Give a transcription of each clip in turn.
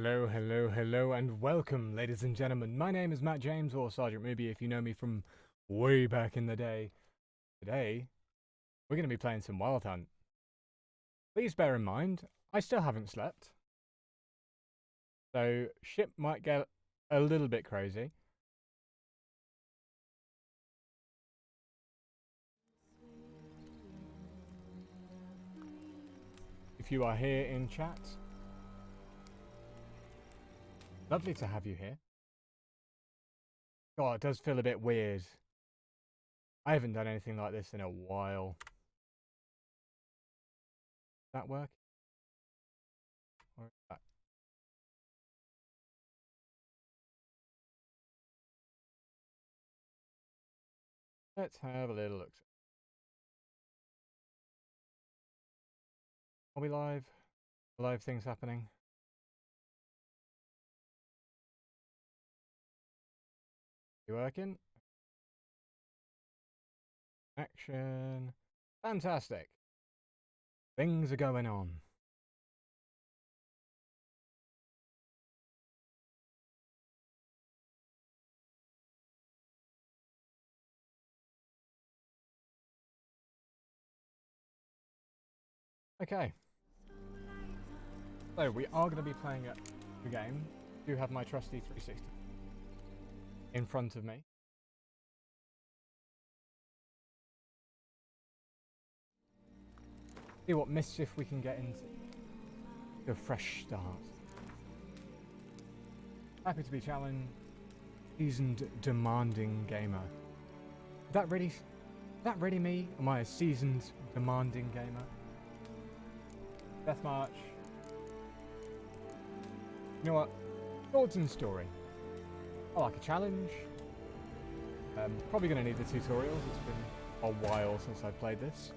Hello, hello, hello, and welcome, ladies and gentlemen. My name is Matt James, or Sergeant Ruby if you know me from way back in the day. Today, we're going to be playing some Wild Hunt. Please bear in mind, I still haven't slept. So, shit might get a little bit crazy. If you are here in chat, lovely to have you here. God, it does feel a bit weird. I haven't done anything like this in a while. Does that work? Or is that... Let's have a little look. Are we live? Live things happening? You working? Action. Fantastic. Things are going on. Okay. So we are going to be playing the game. I do have my trusty 360 in front of me. See what mischief we can get into. A fresh start. Happy to be challenged. Seasoned, demanding gamer. That really me? Am I a seasoned, demanding gamer? Deathmarch. You know what? Thoughts and story. I like a challenge. Probably going to need the tutorials. It's been a while since I've played this.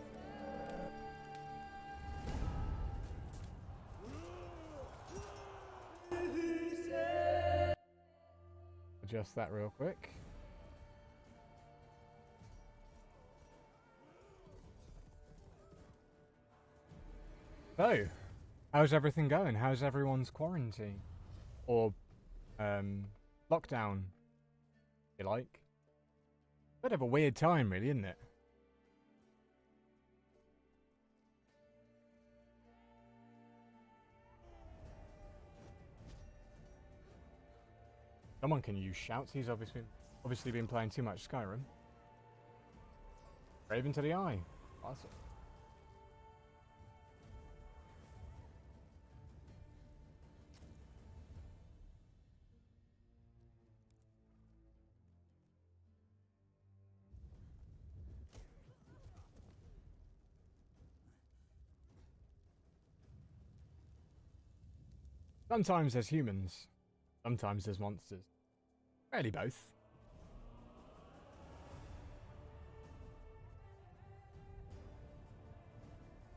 Adjust that real quick. So, how's everything going? How's everyone's quarantine? Or, lockdown, if you like? Bit of a weird time, really, isn't it? Someone can use shouts. He's obviously been playing too much Skyrim. Raven to the eye. Awesome. Sometimes there's humans. Sometimes there's monsters. Rarely both.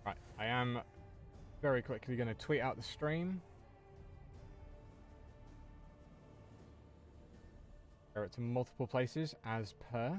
Right, I am very quickly going to tweet out the stream. Share it to multiple places as per.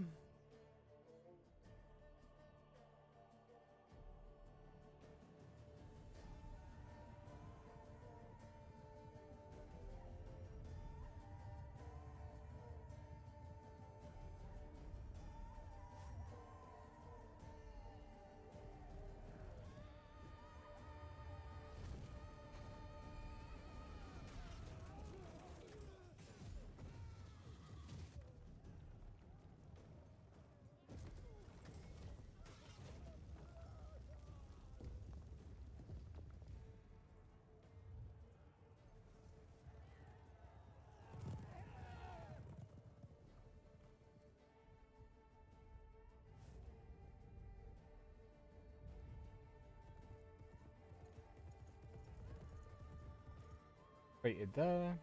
Tweeted there.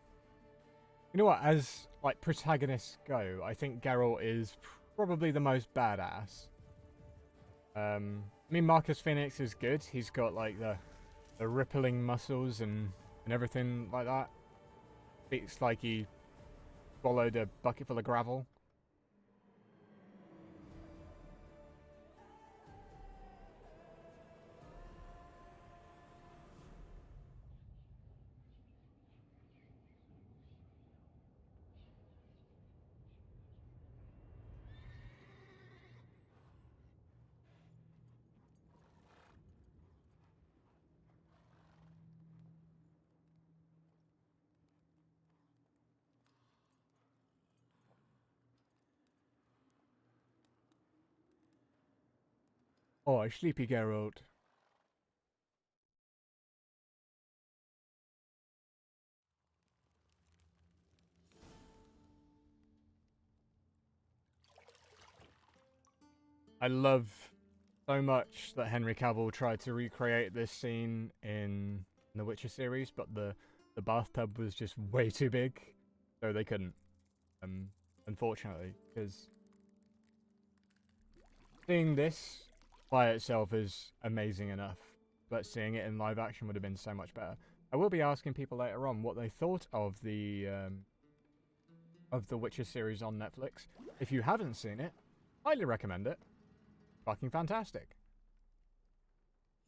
You know what? As like protagonists go, I think Geralt is probably the most badass. I mean, Marcus Phoenix is good. He's got like the rippling muscles and everything like that. It's like he swallowed a bucket full of gravel. Oh, sleepy Geralt. I love so much that Henry Cavill tried to recreate this scene in the Witcher series, but the bathtub was just way too big, so they couldn't. Unfortunately, because seeing this by itself is amazing enough, but seeing it in live action would have been so much better. I will be asking people later on what they thought of the Witcher series on Netflix. If you haven't seen it, highly recommend it. Fucking fantastic.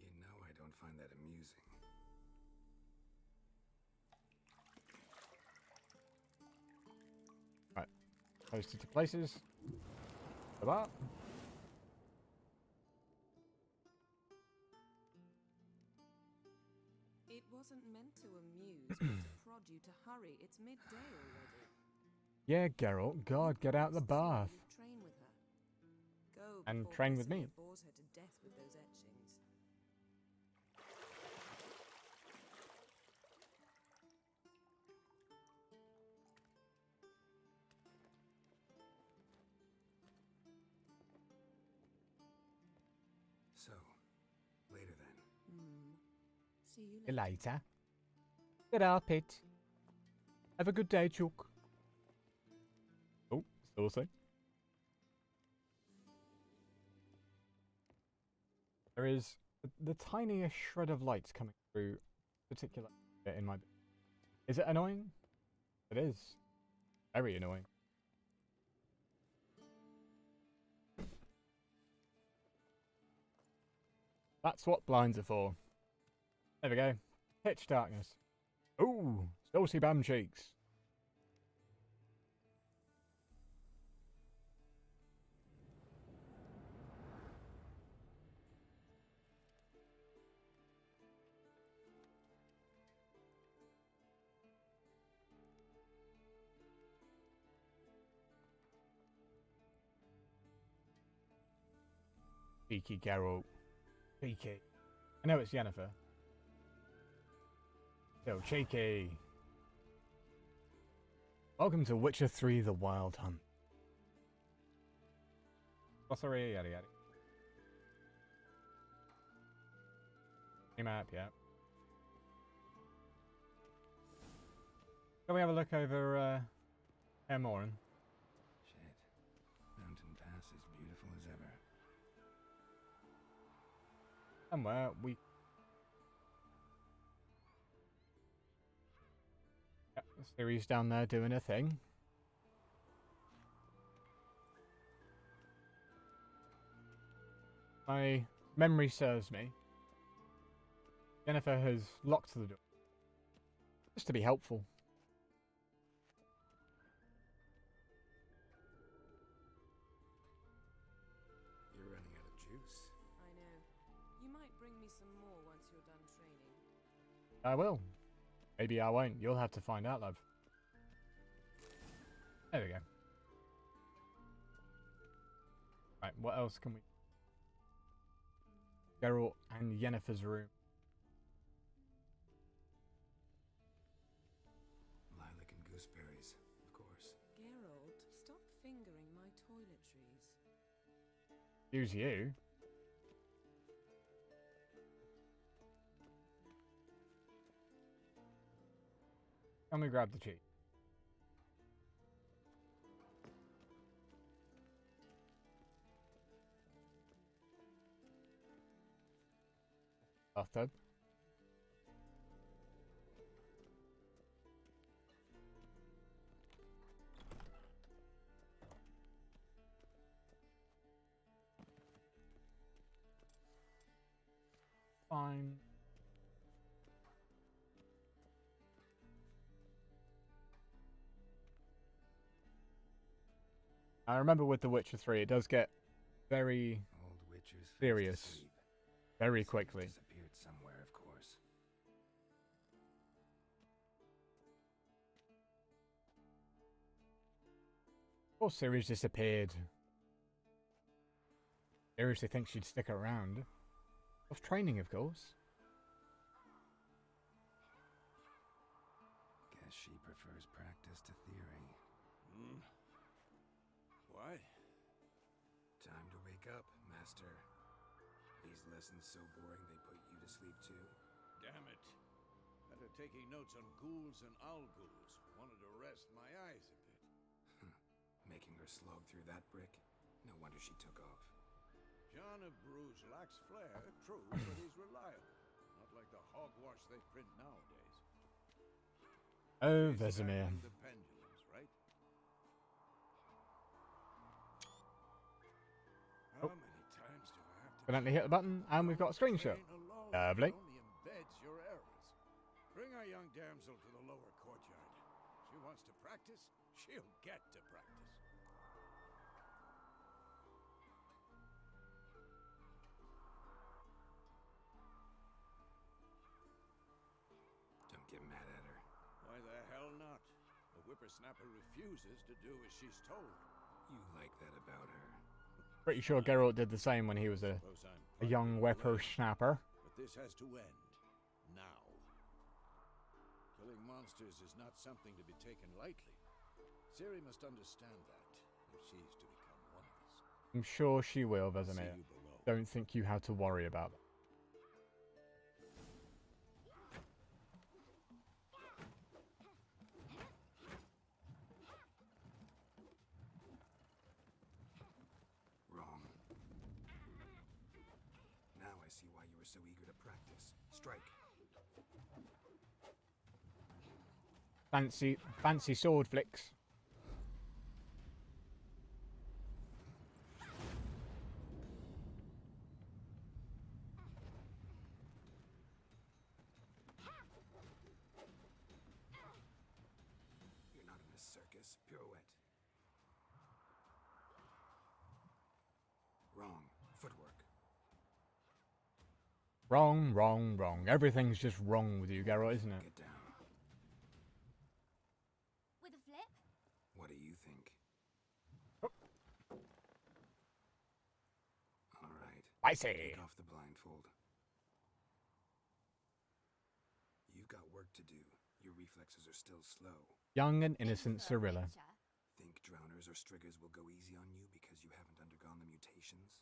You know I don't find that amusing. Right, posted to places. Bye-bye. It wasn't meant to amuse, but to prod you to hurry. It's midday already. Yeah, Geralt, God, get out the bath. Train with her. Go And before train with me. Vesemir bores her to death with those etchings. So, later then. See you See you later. later. Get up, it. Have a good day, Chook. Oh, still the same. There is the tiniest shred of light coming through a particular bit in my... Is it annoying? It is. Very annoying. That's what blinds are for. There we go. Pitch darkness. Ooh, saucy bam cheeks. Cheeky Geralt. Cheeky. I know it's Yennefer. So cheeky. Welcome to Witcher 3 The Wild Hunt. Oh, sorry, yada yada. New map, yeah. Can we have a look over Kaer Morhen? Shit. Mountain Pass is beautiful as ever. Somewhere we... Yep, Ciri's down there doing a thing. My memory serves me. Yennefer has locked the door. Just to be helpful. You're running out of juice. I know. You might bring me some more once you're done training. I will. Maybe I won't. You'll have to find out, love. There we go. Right, what else can we... Geralt and Yennefer's room. Lilac and gooseberries, of course. Geralt, stop fingering my toiletries. Use you. Let me grab the cheat. Bathtub. Fine. I remember with The Witcher 3, it does get very Old Witcher's serious fast asleep. very He's quickly. disappeared somewhere, of course. Of course, Ciri's disappeared. Seriously think she'd stick around. Of training, of course. Guess she prefers practice to theory. Hmm? What? Time to wake up, Master. These lessons so boring they put you to sleep too. Damn it. After taking notes on ghouls and owl-ghouls, wanted to rest my eyes a bit. Making her slog through that brick? No wonder she took off. John of Bruges lacks flair, true, but he's reliable. Not like the hogwash they print nowadays. Oh, He's Vesemir. attacking the pendulums, right? How many times do I have to Evidently hit the button, and we've got a screenshot. train alone? Lovely. It only embeds your errors. Bring our young damsel to the lower courtyard. She wants to practice, she'll get to practice. Don't get mad at her. Why the hell not? The whippersnapper refuses to do as she's told. You like that about her. Pretty sure Geralt did the same when he was a Suppose I'm young partly to blame, whippersnapper. But this has to end. Now. Killing monsters is not something to be taken lightly. Ciri must understand that, if she's to become one of us. I'm sure she will, I'll see Vesemir. you below. Don't think you have to worry about that. Wrong. Now I see why you were so eager to practice. Strike. Fancy sword flicks. You're not in a circus. Pirouette. Wrong. Footwork. Wrong, wrong, wrong. Everything's just wrong with you, Geralt, isn't it? Get down. With a flip? What do you think? All right. I say. Take off the blindfold. You've got work to do. Your reflexes are still slow. Young and innocent Info Cirilla. picture. Think drowners or striggers will go easy on you because you haven't undergone the mutations?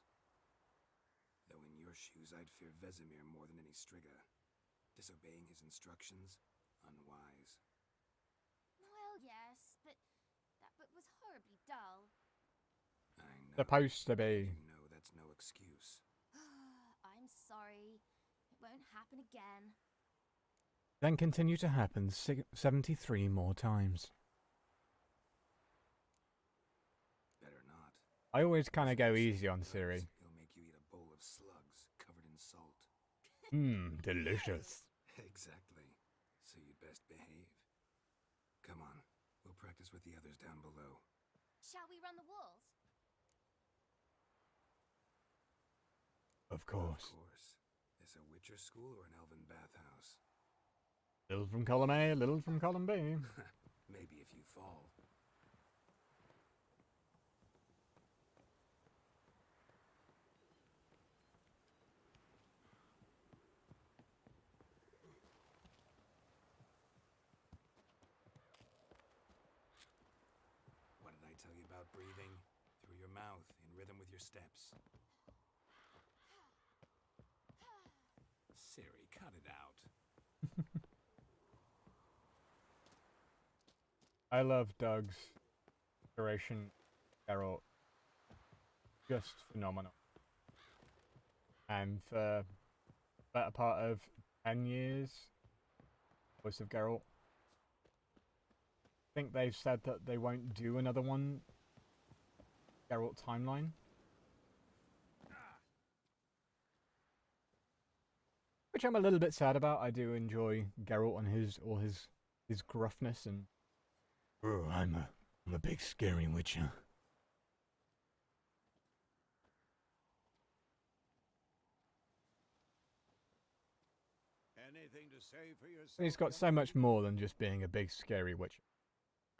Though in your shoes, I'd fear Vesemir more than any strigger. Disobeying his instructions? Unwise. Well, yes, but that book was horribly dull. I know. Supposed to be. You know that's no excuse. I'm sorry. It won't happen again. Then continue to happen 73 more times. Better not. I always kind of go If easy he on does, Ciri. He'll make you eat a bowl of slugs covered in salt. Mmm, delicious. Exactly. So you'd best behave. Come on. We'll practice with the others down below. Shall we run the walls? Of course. Of course. This a Witcher school or an elven bathhouse? Little from column A, little from column B. Maybe if you fall. What did I tell you about breathing? Through your mouth, in rhythm with your steps. Ciri, cut it out. I love Doug's duration, Geralt. Just phenomenal. And for better part of 10 years, voice of Geralt. I think they've said that they won't do another one. Geralt timeline. Which I'm a little bit sad about. I do enjoy Geralt and all his gruffness and oh, I'm a big scary witcher. Anything to say for yourself? He's got so much more than just being a big scary witcher.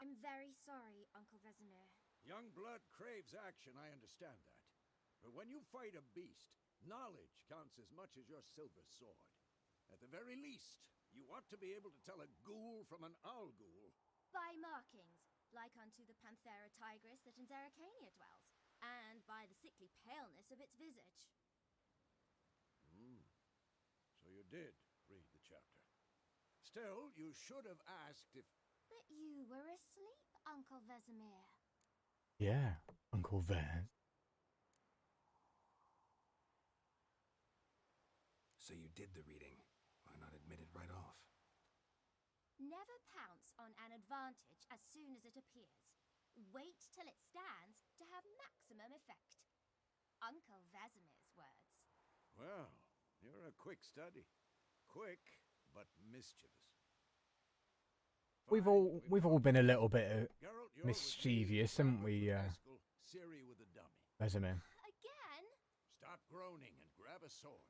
I'm very sorry, Uncle Vesemir. Young blood craves action, I understand that. But when you fight a beast, knowledge counts as much as your silver sword. At the very least, you ought to be able to tell a ghoul from an owl ghoul. By markings, like unto the Panthera tigris that in Zerrikania dwells, and by the sickly paleness of its visage. So you did read the chapter. Still, you should have asked if... But you were asleep, Uncle Vesemir. Yeah, Uncle Vez. So you did the reading. Why not admit it right off? Never pounce on an advantage as soon as it appears. Wait till it stands to have maximum effect. Uncle Vesemir's words. Well, you're a quick study. Quick, but mischievous. We've Fine, all been a little bit Geralt, you're with me. mischievous, haven't we, Haskell, Ciri with a dummy. Vesemir? Again? Stop groaning and grab a sword.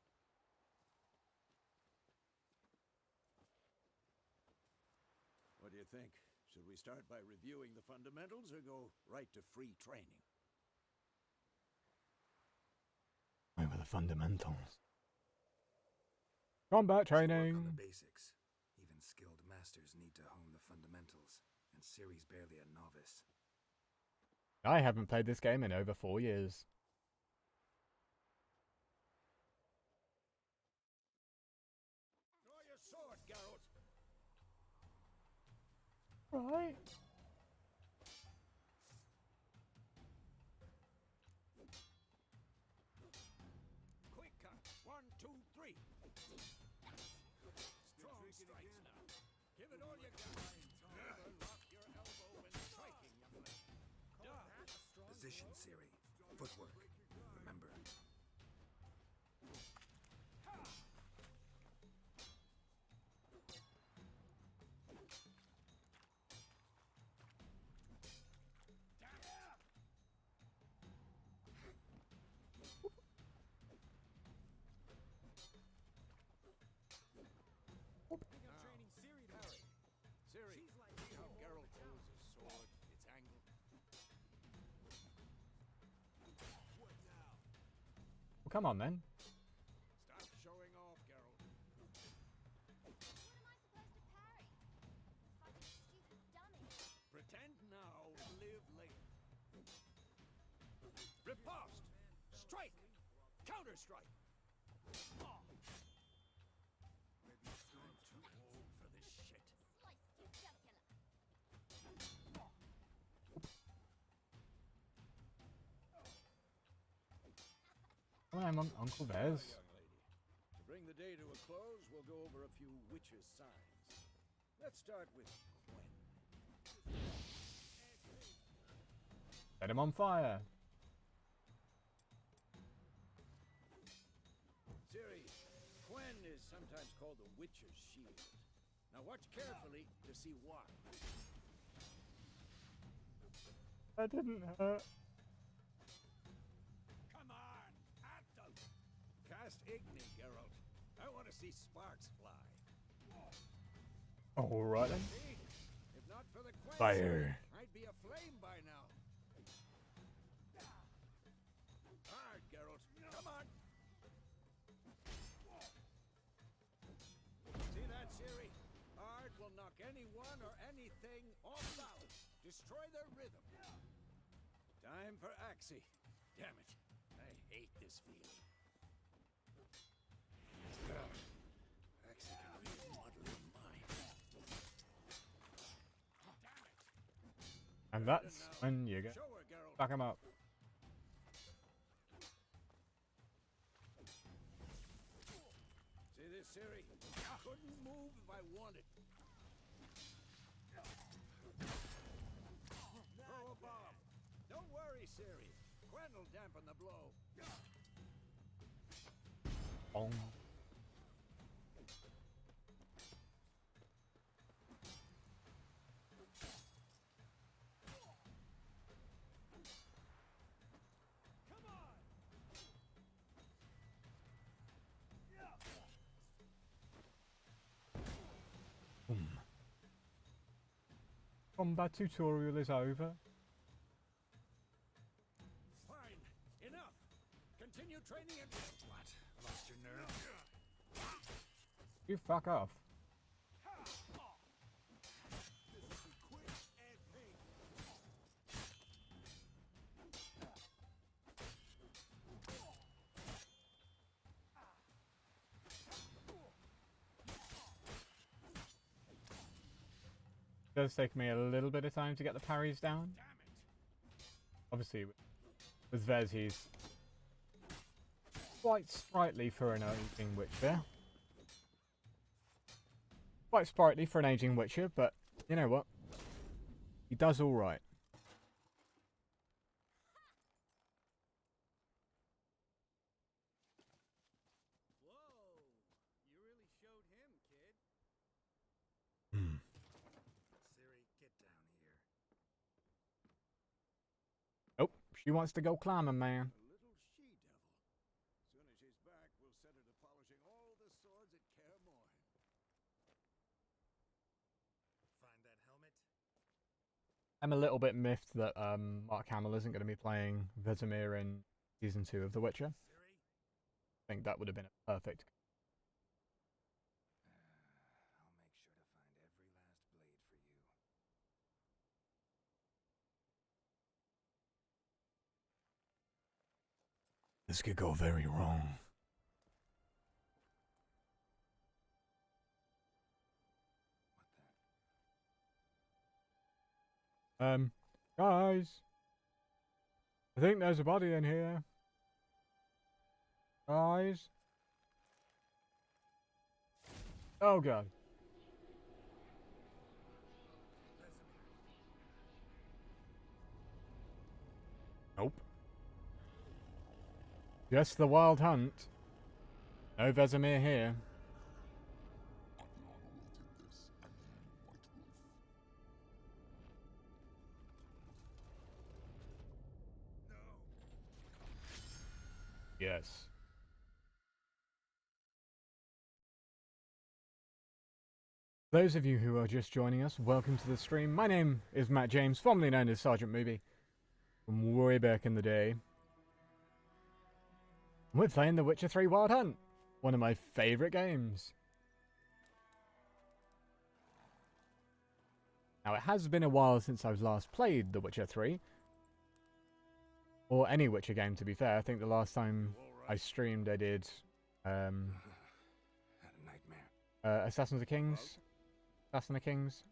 What do you think? Should we start by reviewing the fundamentals or go right to free training? Over the fundamentals. Combat Should work on training. the basics. Even skilled masters need to hone the fundamentals, and Ciri's barely a novice. I haven't played this game in over 4 years. Draw your sword, Geralt! Right. Quick cut! 1, 2, 3! Strong strikes now. Give it all you got. Never lock your elbow when striking, young lady. Position, Ciri. Footwork. Remember. Ciri, see how Geralt pulls his sword, its angle? Well, come on then. Stop showing off, Geralt. What am I supposed to parry? Fucking stupid dummy. Pretend now, live later. Riposte! Strike! Counter-strike! Oh. I'm too old for this shit. Slice you jugular. Come on, Uncle Vez. Young lady. To bring the day to a close, we'll go over a few witches' signs. Let's start with Gwen. Set him on fire. Ciri, Gwen is sometimes called the Witcher's Shield. Now watch carefully to see why. That didn't hurt. Come on, at them! Cast Igni, Geralt. I want to see sparks fly. Alright then. See? If not for the Gwen, Fire. I'd be aflame by now. Hard, Geralt. Come on. See that, Ciri? Ard will knock anyone or anything off balance. Destroy their rhythm. Time for Axii. Damn it. I hate this feeling. Axii can read muddle your mind. Damn it. And that's when you get Show her, Geralt. back him up. See this, Ciri? Couldn't move if I wanted. Throw a bomb. Don't worry, Ciri. Gwen will dampen the blow. Bong. Come on! Boom. Combat tutorial is over. Fine. Enough. training and What? Lost your nerve? You fuck off. this will be quick and painful. It does take me a little bit of time to get the parries down. Damn it. Obviously, with Vez, he's quite sprightly for an aging Witcher. Quite sprightly for an aging Witcher, but you know what? He does all right. Whoa! You really showed him, kid. Siri, get down here. Oh, she wants to go climbing, man. A little she-devil. Soon as she's back, we'll set her to polishing all the swords at Kaer Morhen. Find that helmet? I'm a little bit miffed that Mark Hamill isn't going to be playing Vesemir in season 2 of The Witcher. Siri? I think that would have been a perfect. I'll make sure to find every last blade for you. This could go very wrong. What the? Guys, I think there's a body in here. Guys. Oh god. Nope. Just the Wild Hunt. No Vesemir here. Yes. Those of you who are just joining us, welcome to the stream. My name is Matt James, formerly known as Sergeant Mooby, from way back in the day. We're playing The Witcher 3 Wild Hunt, one of my favourite games. Now, it has been a while since I've last played The Witcher 3. Or any Witcher game, to be fair. I think the last time I streamed, I did Had a nightmare. Assassin of the Kings. Assassin of the Kings.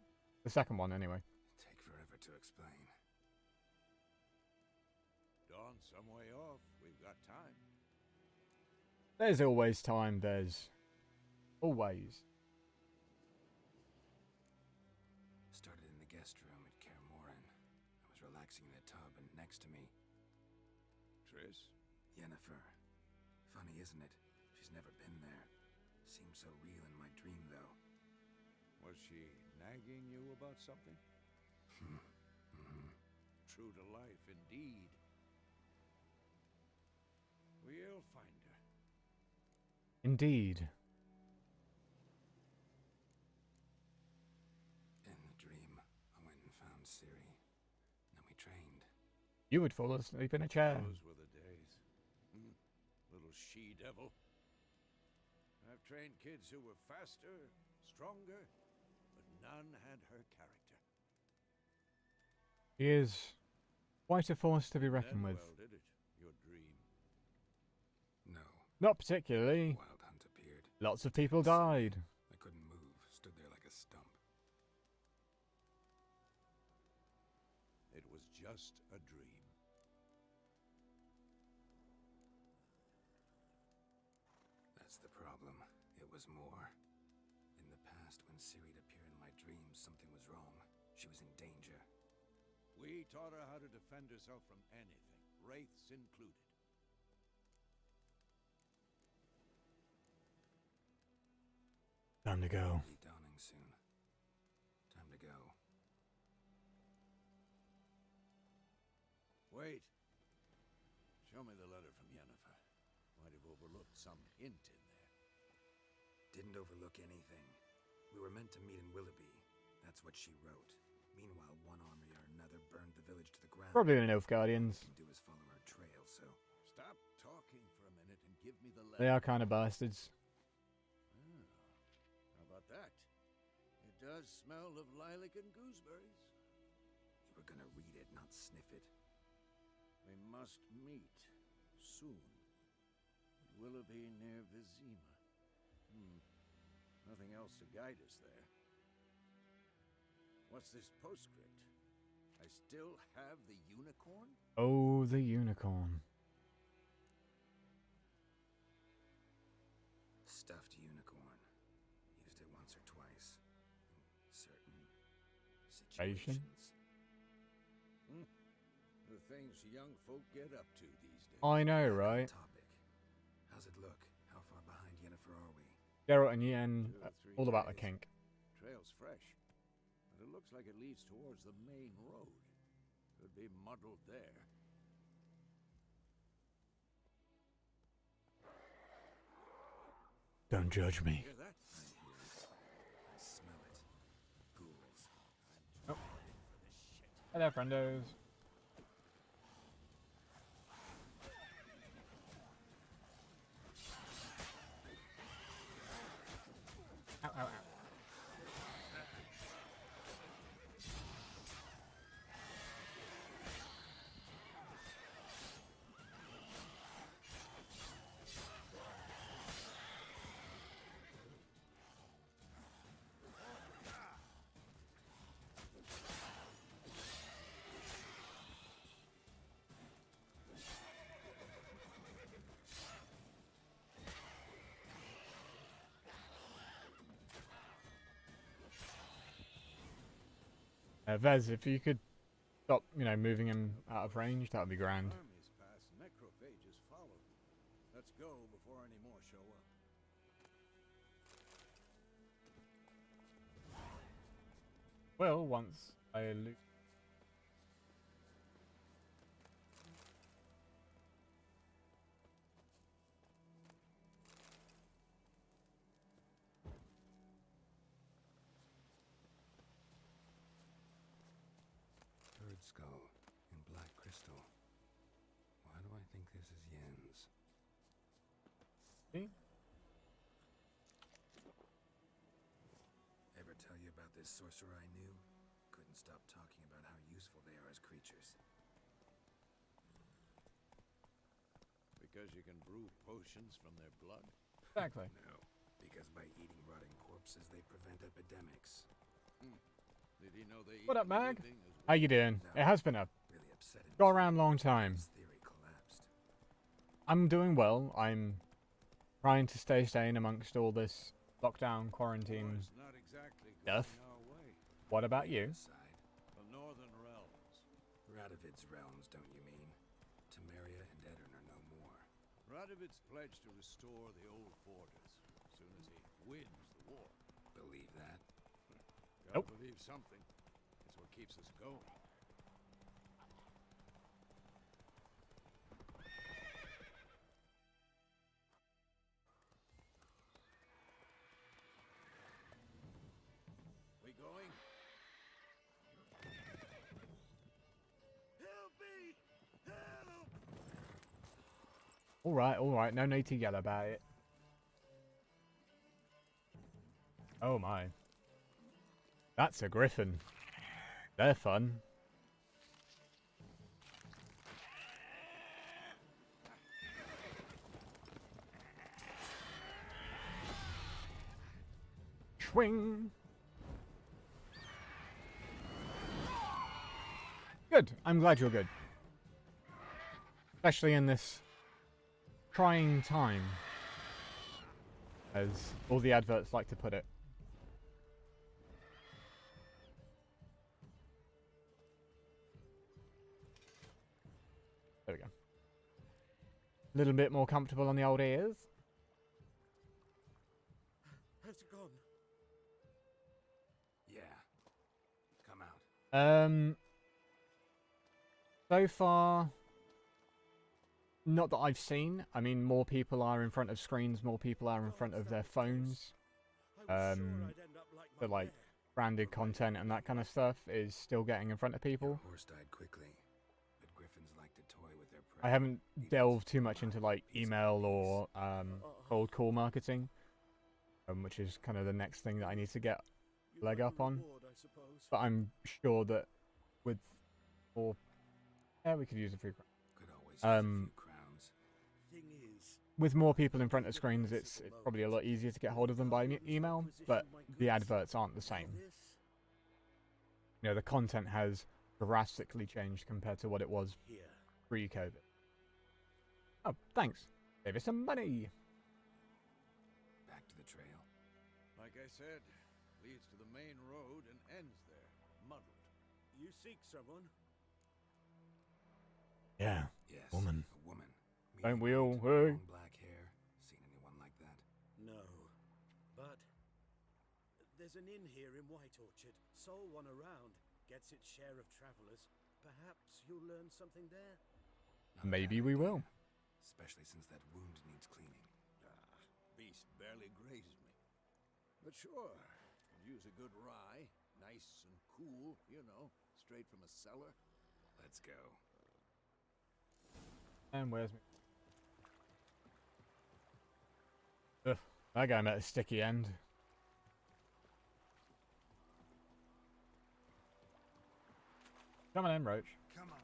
The second one, anyway. Take forever to explain. Dawn's some way off. We've got time. There's always time, there's always. Started in the guest room at Kaer Morhen. I was relaxing in a tub, and next to me, Triss? Yennefer. Funny, isn't it? She's never been there. Seems so real in my dream, though. Was she nagging you about something? True to life, indeed. We'll find her. Indeed. In the dream, I went and found Ciri. Then we trained. You would fall asleep in a chair. Those were the days. Little she-devil. I've trained kids who were faster, stronger, but none had her character. He is quite a force to be reckoned Then with. well did it, your dream. No. Not particularly. Wild Hunt appeared. Lots of people died. I couldn't move. Stood there like a stump. It was just a dream. That's the problem. It was more. In the past, when Ciri'd appear in my dreams, something was wrong. She was in danger. We taught her how to defend herself from anything, wraiths included. Time to go. Be dawning soon. Time to go. Wait. Show me the letter from Yennefer. Might have overlooked some hint in there. Didn't overlook anything. We were meant to meet in Willoughby. That's what she wrote. Meanwhile, one army or another burned the village to the ground. Probably the Nilfgaardians. All we can do is follow her trail, so... Stop talking for a minute They are kind of bastards. Ah, how about that? It does smell of lilac and gooseberries. You were gonna read it, not sniff it. We must meet soon. At Willoughby near Vizima. Nothing else to guide us there. What's this postscript? I still have the unicorn? Oh, the unicorn. Stuffed unicorn. Used it once or twice. In certain Asian? situations. The things young folk get up to these days. I know, Back on right? topic. How's it look? How far behind Yennefer are we? Geralt and Yen, 2 or 3 all about the days. kink. Trail's fresh, but it looks like it leads towards the main road. Could be muddled there. Don't judge me. Hear that? I hear it. I smell it. Ghouls. Oh. For this shit. Hey there, friendos. Ow, ow, ow. Vez, if you could stop, moving him out of range, that would be grand. Armies pass, necrophages follow. Let's go before any more show up. Well, once I loot. Bird skull in black crystal. Why do I think this is Yen's? See? Ever tell you about this sorcerer I knew? Couldn't stop talking about how useful they are as creatures. Because you can brew potions from their blood? Exactly. No, because by eating rotting corpses, they prevent epidemics. Did he know they What eat up, Mag? living as How you doing? It has been a Really upsetting. go around long time. His theory collapsed. I'm doing well. I'm trying to stay sane amongst all this lockdown, quarantine. War's not exactly Stuff. going our way. What about you? Aside, The Northern Realms. Radovid's realms, don't you mean? Temeria and Edirn are no more. Radovid's pledged to restore the old borders as soon as he wins the war. Believe that? Gotta Nope. believe something. It's what keeps us going. We going? Help me! Help! All right. No need to yell about it. Oh my. That's a griffin. They're fun. Swing. Good. I'm glad you're good. Especially in this trying time, as all the adverts like to put it. There we go. A little bit more comfortable on the old ears. Has it gone? Yeah. Come out. So far, not that I've seen. I mean, more people are in front of screens, more people are in front of their phones. But like branded content and that kind of stuff is still getting in front of people. Your horse died quickly, but griffins like to toy with their I haven't delved too much into like email or cold call marketing, which is kind of the next thing that I need to get leg up on. But I'm sure that with more, yeah, we could use a few. Could always use a few crowns. With more people in front of screens, it's probably a lot easier to get hold of them by email. But the adverts aren't the same. You know, the content has drastically changed compared to what it was pre-COVID. Oh, thanks. Save us some money. Back to the trail. Like I said, leads to the main road and ends there, muddled. You seek someone? Yeah, Yes, woman. a woman. Don't we all? Medium height, Hey. long black hair. Seen anyone like that? No, but there's an inn here in White Orchard. Sole one around. Gets its share of travelers. Perhaps you'll learn something there. Not a Maybe bad we idea, will. Especially since that wound needs cleaning. Beast barely grazed me. But sure, could use a good rye. Nice and cool, you know, straight from a cellar. Let's go. And where's me? Ugh, that guy met a sticky end. Come on in, Roach. Come on.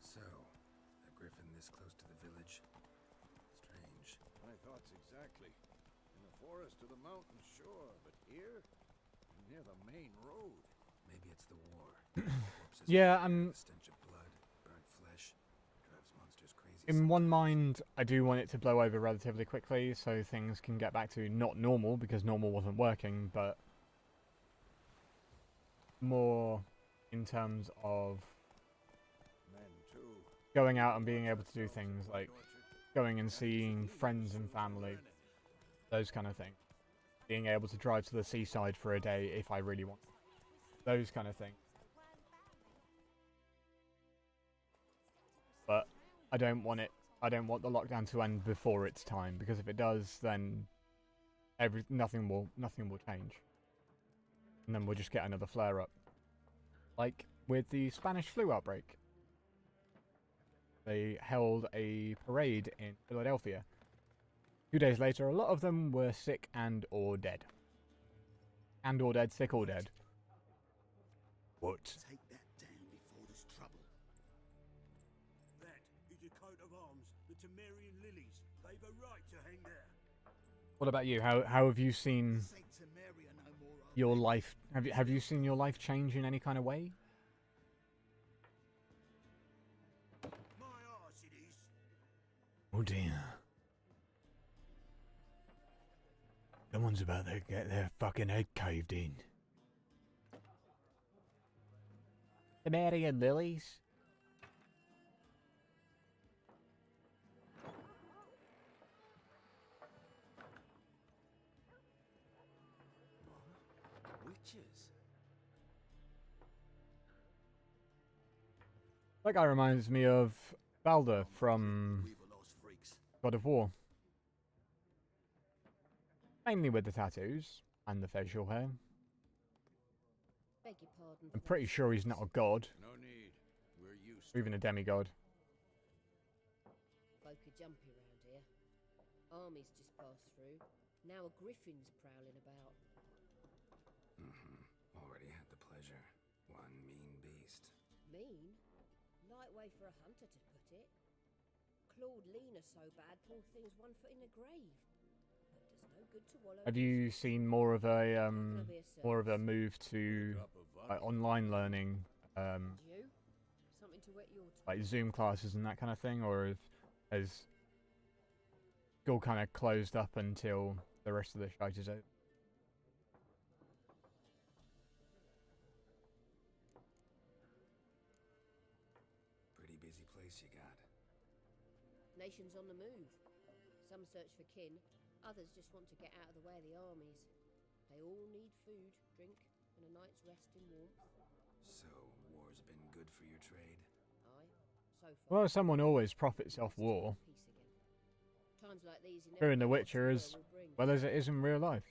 So, a griffin this close to the village? Strange. My thoughts exactly. In the forest or the mountain, sure, but here, near the main road. Maybe it's the war. Corpses Yeah, everywhere, the stench of blood, burnt flesh, drives monsters crazy. In one sometimes. mind, I do want it to blow over relatively quickly so things can get back to not normal, because normal wasn't working, but more in terms of Men, too. going out and being able to do things like going and seeing friends and family, those kind of things. Being able to drive to the seaside for a day if I really want. Those kind of things. But I don't want the lockdown to end before its time, because if it does, then nothing will change. And then we'll just get another flare up. Like with the Spanish flu outbreak. They held a parade in Philadelphia. 2 days later, a lot of them were sick and or dead. And or dead, sick or dead. What? Take that down before there's trouble. That is a coat of arms, the Temerian lilies. They've a right to hang there. What about you? How have you seen Saint Temeria no more. your life? Have you seen your life change in any kind of way? My arse it is. Oh dear. Someone's about to get their fucking head caved in. The Marian lilies? Witches. That guy reminds me of Balder from We were lost freaks. God of War. Mainly with the tattoos and the facial hair. Beg your pardon. I'm pretty sure he's not a god, No need. We're used or to even a demigod. Folk are jumpy round here. Armies just passed through. Now a griffin's prowling about. Already had the pleasure. One mean beast. Mean? Light way for a hunter to put it. Clawed Lena so bad, poor thing's 1 foot in the grave. But there's no good to wallow. Have you seen more of a move to drop of vodka. online learning, You? Something to wet your tongue. like Zoom classes and that kind of thing, or has school kind of closed up until the rest of the shite is out? Pretty busy place you got. Nations on the move. Some search for kin, others just want to get out of the way of the armies. They all need food, drink, and a night's rest in warmth. So, war's been good for your trade? Aye, so far. Well, someone always profits off war, Peace again. Times like these, you True never in The know what Witcher tomorrow as will bring. well as it is in real life.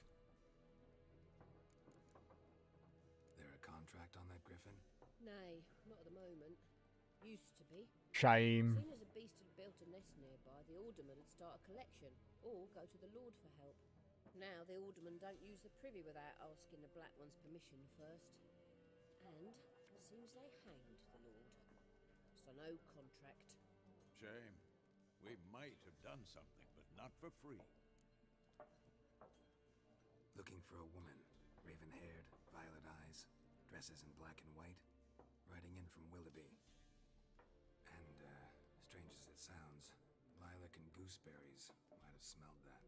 There a contract shame. As soon as a beast had built a nest nearby, the alderman would start a collection, or go to the Lord for help. Now the aldermen don't use the privy without asking the Black One's permission first. And seems they hanged the Lord. So no contract. Shame. We might have done something, but not for free. Looking for a woman. Raven-haired, violet eyes, dresses in black and white. Riding in from Willoughby. And, strange as it sounds, lilac and gooseberries might have smelled that.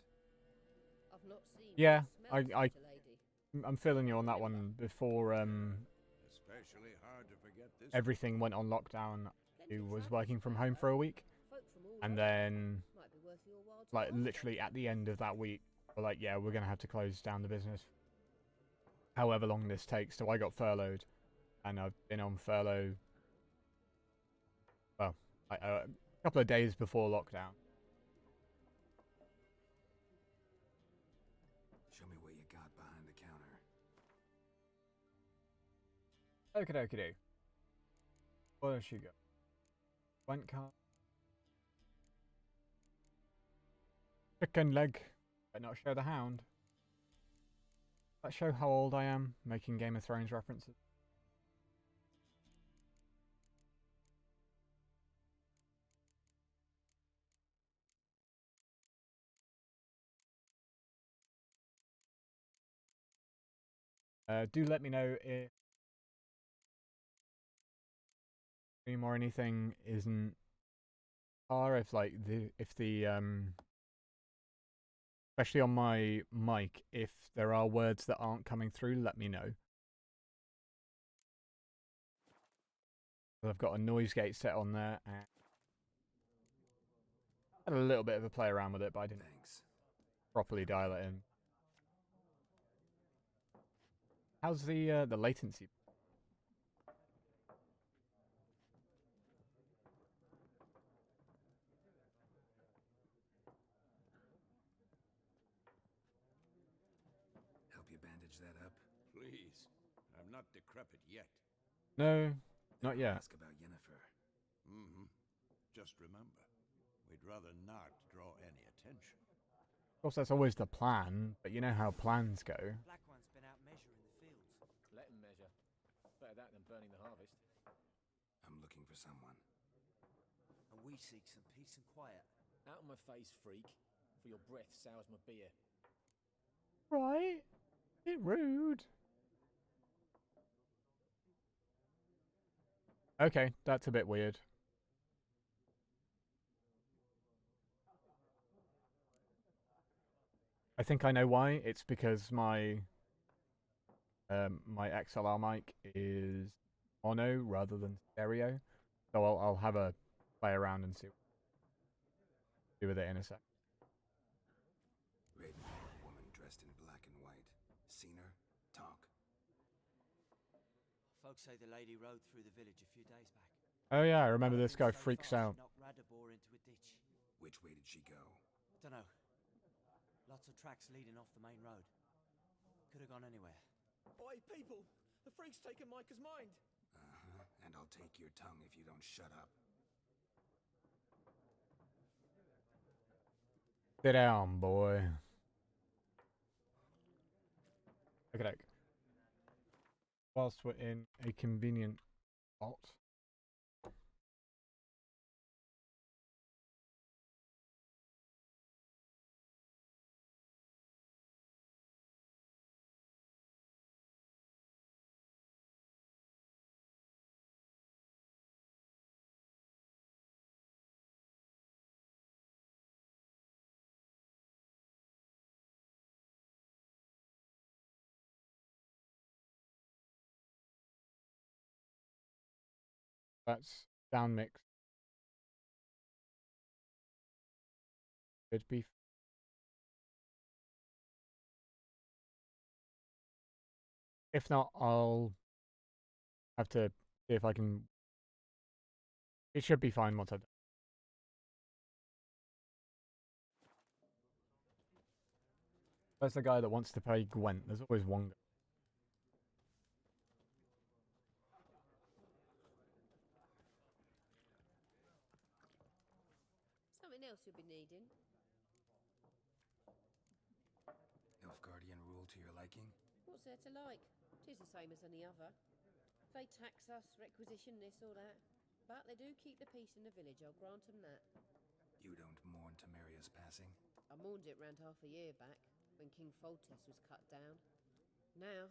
I've not seen Yeah, or smelled I- such a lady. I'm feeling you on that one. Before Especially hard to forget this. everything went on lockdown, Plenty I of was travellers working from about, home for though. a week, Folk from all and over. then Might be worth your while to like ask them. literally at the end of that week, we're like, yeah, we're gonna have to close down the business. However long this takes. So I got furloughed, and I've been on furlough. Well, like, a couple of days before lockdown. Show me what you got behind the counter. Okie dokie do. Where does she go? Went car. Chicken leg. Better not show the hound. That show how old I am, making Game of Thrones references. Do let me know if stream or anything isn't or if like the especially on my mic, if there are words that aren't coming through, let me know. I've got a noise gate set on there and had a little bit of a play around with it, but I didn't Thanks. properly dial it in. How's the latency? Help you bandage that up? Please. I'm not decrepit yet. No, not I'll yet. Ask about Yennefer. Mm-hmm. Just remember, we'd rather not draw any attention. Of course, that's always the plan, but you know how plans go. Black One's been out measuring the fields. Let him measure. Better that than burning the harvest. I'm looking for someone. And we seek some peace and quiet. Out of my face, freak. For your breath sours my beer. Right? Bit rude. Okay, that's a bit weird. I think I know why. It's because my my XLR mic is mono rather than stereo. So I'll have a play around and see do with it in a sec. Raven-haired woman dressed in black and white. Seen her? Talk. Folks say the lady rode through the village a few days back. Oh yeah, I remember Rode this guy so freaks fast out. she knocked Radabor into a ditch. Which way did she go? Dunno. Lots of tracks leading off the main road. Could have gone anywhere. Oi, people! The freak's taken Micah's mind! Uh-huh. And I'll take your tongue if you don't shut up. Sit down, boy. Okay, doke. Whilst we're in a convenient spot. That's down mix. Good beef. If not, I'll have to see if I can. It should be fine once I've done. There's the guy that wants to play Gwent. There's always one guy. be needing. Nilfgaardian rule to your liking? What's there to like? 'Tis the same as any other. They tax us, requisition this or that. But they do keep the peace in the village, I'll grant 'em that. You don't mourn Temeria's passing? I mourned it round half a year back, when King Foltest was cut down. Now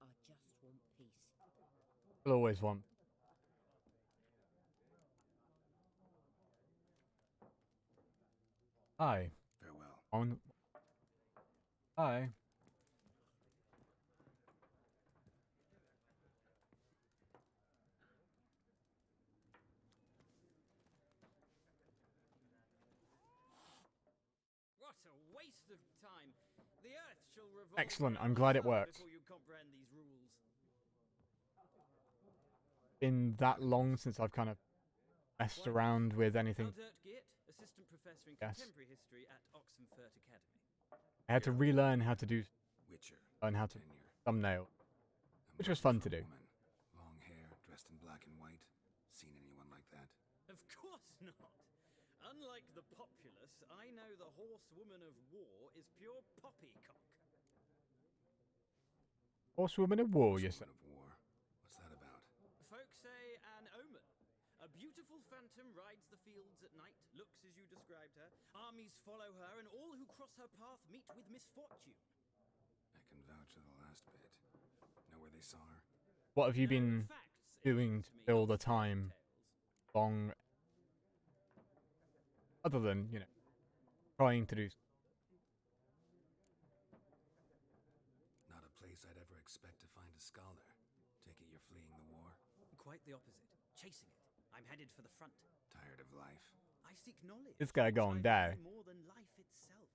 I just want peace. We'll always want. Hi. Farewell. On. Hi. What a waste of time. The earth shall revolve. Excellent, around I'm the glad it sun worked. Before you comprehend these rules. Been that long since I've kind of messed around with anything. Aldert Geert, assistant professor in Yes. contemporary history at Oxenfurt Academy. I had to relearn how to do, Witcher. learn how to Tenure. thumbnail, A which was fun to beautiful do. Woman. Long hair, dressed in black and white. Seen anyone like that? Of course not. Unlike the populace, I know the horsewoman of war is pure poppycock. Horsewoman of war, you said. Horsewoman of war. What's that about? Folks say an omen. A beautiful phantom rides the fields at night, looks as you described her. Armies follow her, and all who cross her path meet with misfortune. I can vouch for the last bit. Know where they saw her? What have you No been facts doing interest to me, fill the not time tales. long? Other than, you know, trying to do. Not a place I'd ever expect to find a scholar. Take it you're fleeing the war? Quite the opposite. Chasing it. I'm headed for the front. Tired of life? I seek knowledge. This guy which going I down. value more than life itself.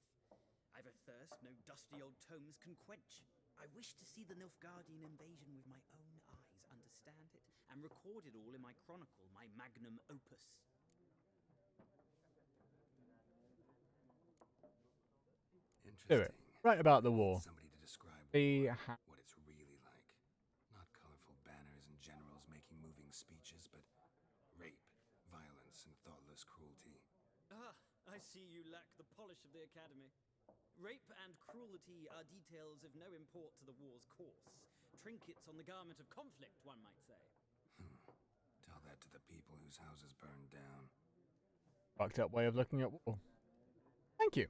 I've a thirst no dusty old tomes can quench. I wish to see the Nilfgaardian invasion with my own eyes, understand it, and record it all in my chronicle, my magnum opus. Do Interesting. it. Right about the war. Somebody to describe The war, ha- what it's really like. Not colorful banners and generals making moving speeches, but rape, violence, and thoughtless cruelty. Ah, I see you lack the polish of the academy. Rape and cruelty are details of no import to the war's course. Trinkets on the garment of conflict, one might say. Tell that to the people whose houses burned down. Fucked up way of looking at war. Thank you.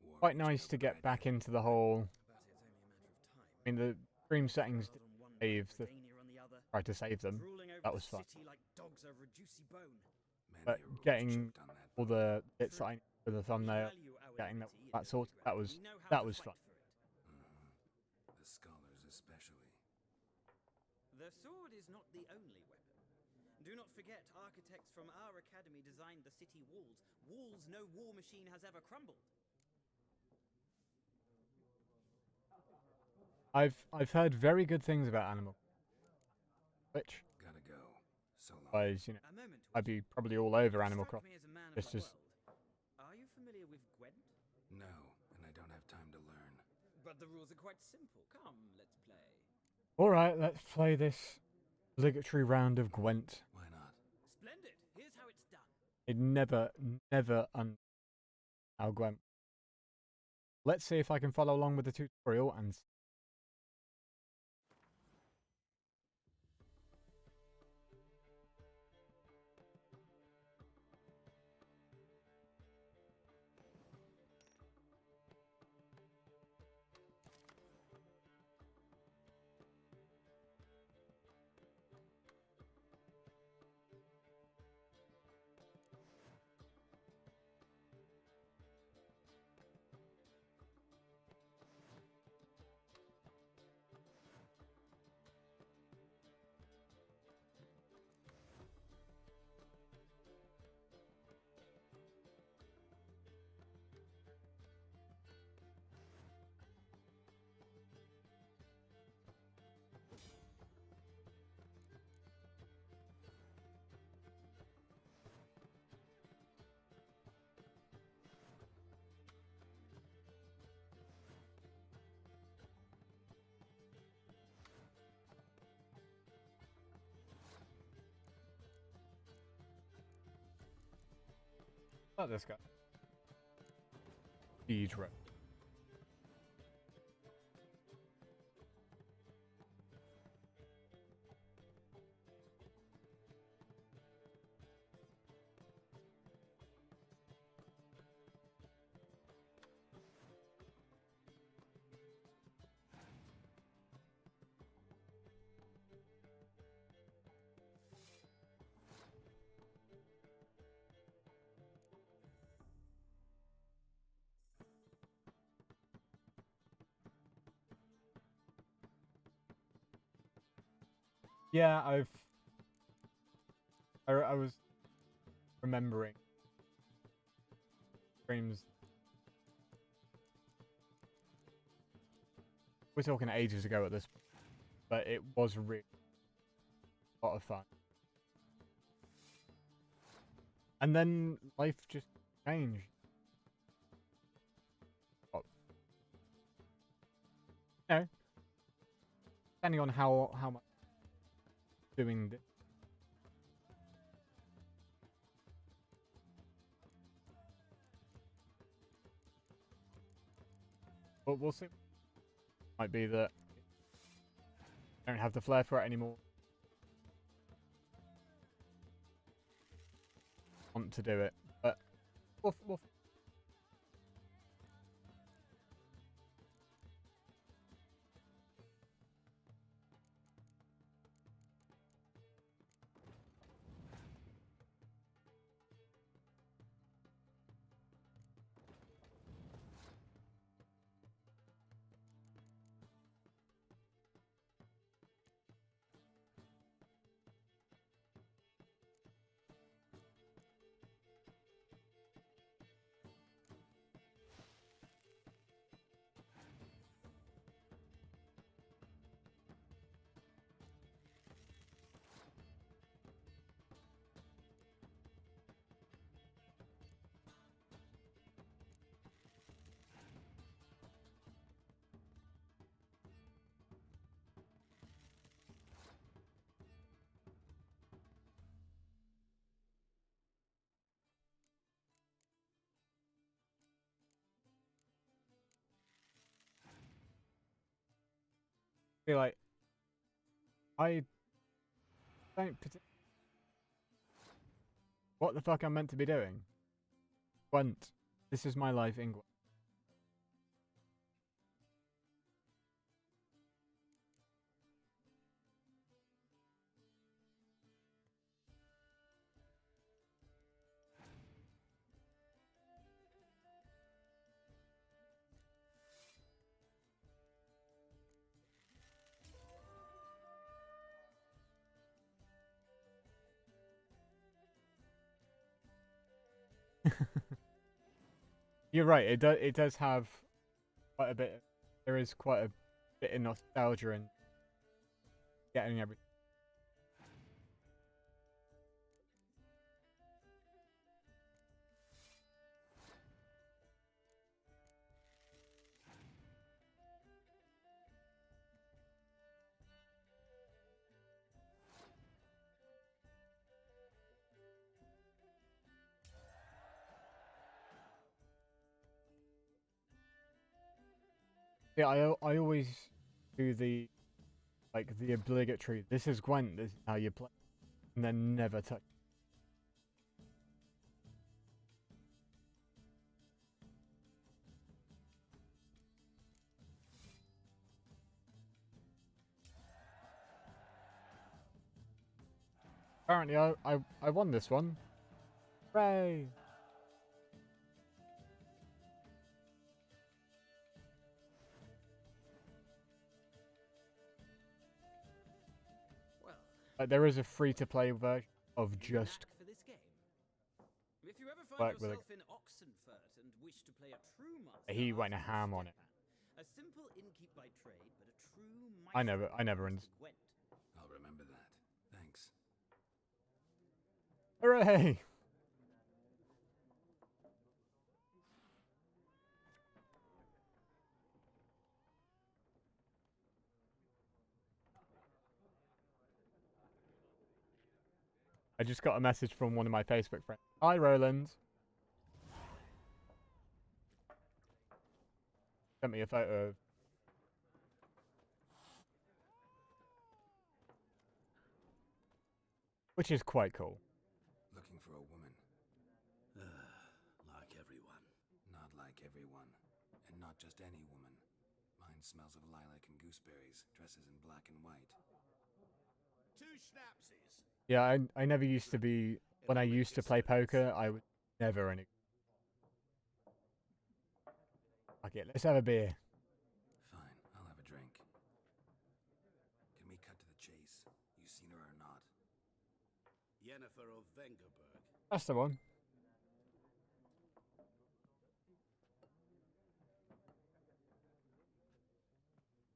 War Quite reached nice to get Belgrade. back into the whole. But it's only a matter of time. I mean, the stream settings Rather than one save the. Albania on the other, Tried to save them. drooling over That the was fun. city like dogs over a juicy bone. Many But a ruler getting choked on that all bone. the bits that I need for the We thumbnail, value our getting that, liberty in that sort. Novigrad. That was We know how that to was fight fun. for it. The scholars especially. The sword is not the only weapon. Do not forget, architects from our academy designed the city walls. Walls no war machine has ever crumbled. I've heard very good things about Animal, which Gotta go. So long. was, you know, A moment. I'd be probably all over Animal Struck Crossing. me as a man of It's the just- world. Are you familiar with Gwent? No, and I don't have time to learn. But the rules are quite simple. Come, let's play. All right, let's play this obligatory round of Gwent. Why not? Splendid. Here's how it's done. It never how Gwent. Let's see if I can follow along with the tutorial and. What about this guy? Siege Road. Yeah, I was remembering streams. We're talking ages ago at this point, but it was really a lot of fun. And then life just changed. Well, you know, depending on how much doing this. But we'll see. Might be that I don't have the flair for it anymore. Want to do it, but we'll feel like I don't what the fuck I'm meant to be doing. Gwent. This is my life in Gwent. You're right. It does have quite a bit. There is quite a bit of nostalgia in getting everything. Yeah, I always do the obligatory. This is Gwent. This is how you play, and then never touch. Apparently, I won this one. Hooray! There is a free-to-play version of just For this game. If you ever Work find with yourself in Oxenfurt and wish to play a true master, he went ham on it. a simple innkeep by trade, but a true I never Gwent. I'll remember that. Thanks. Hooray! I just got a message from one of my Facebook friends. Hi, Roland. sent me a photo of. Which is quite cool. Looking for a woman. Like everyone. Not like everyone. And not just any woman. Mine smells of lilac and gooseberries, dresses in black and white. 2 schnapsies. Yeah, I never used to be. When I used to play poker, I would never any. Okay, let's have a beer. Fine, I'll have a drink. Can we cut to the chase? You seen her or not? Yennefer of Vengerberg. That's the one.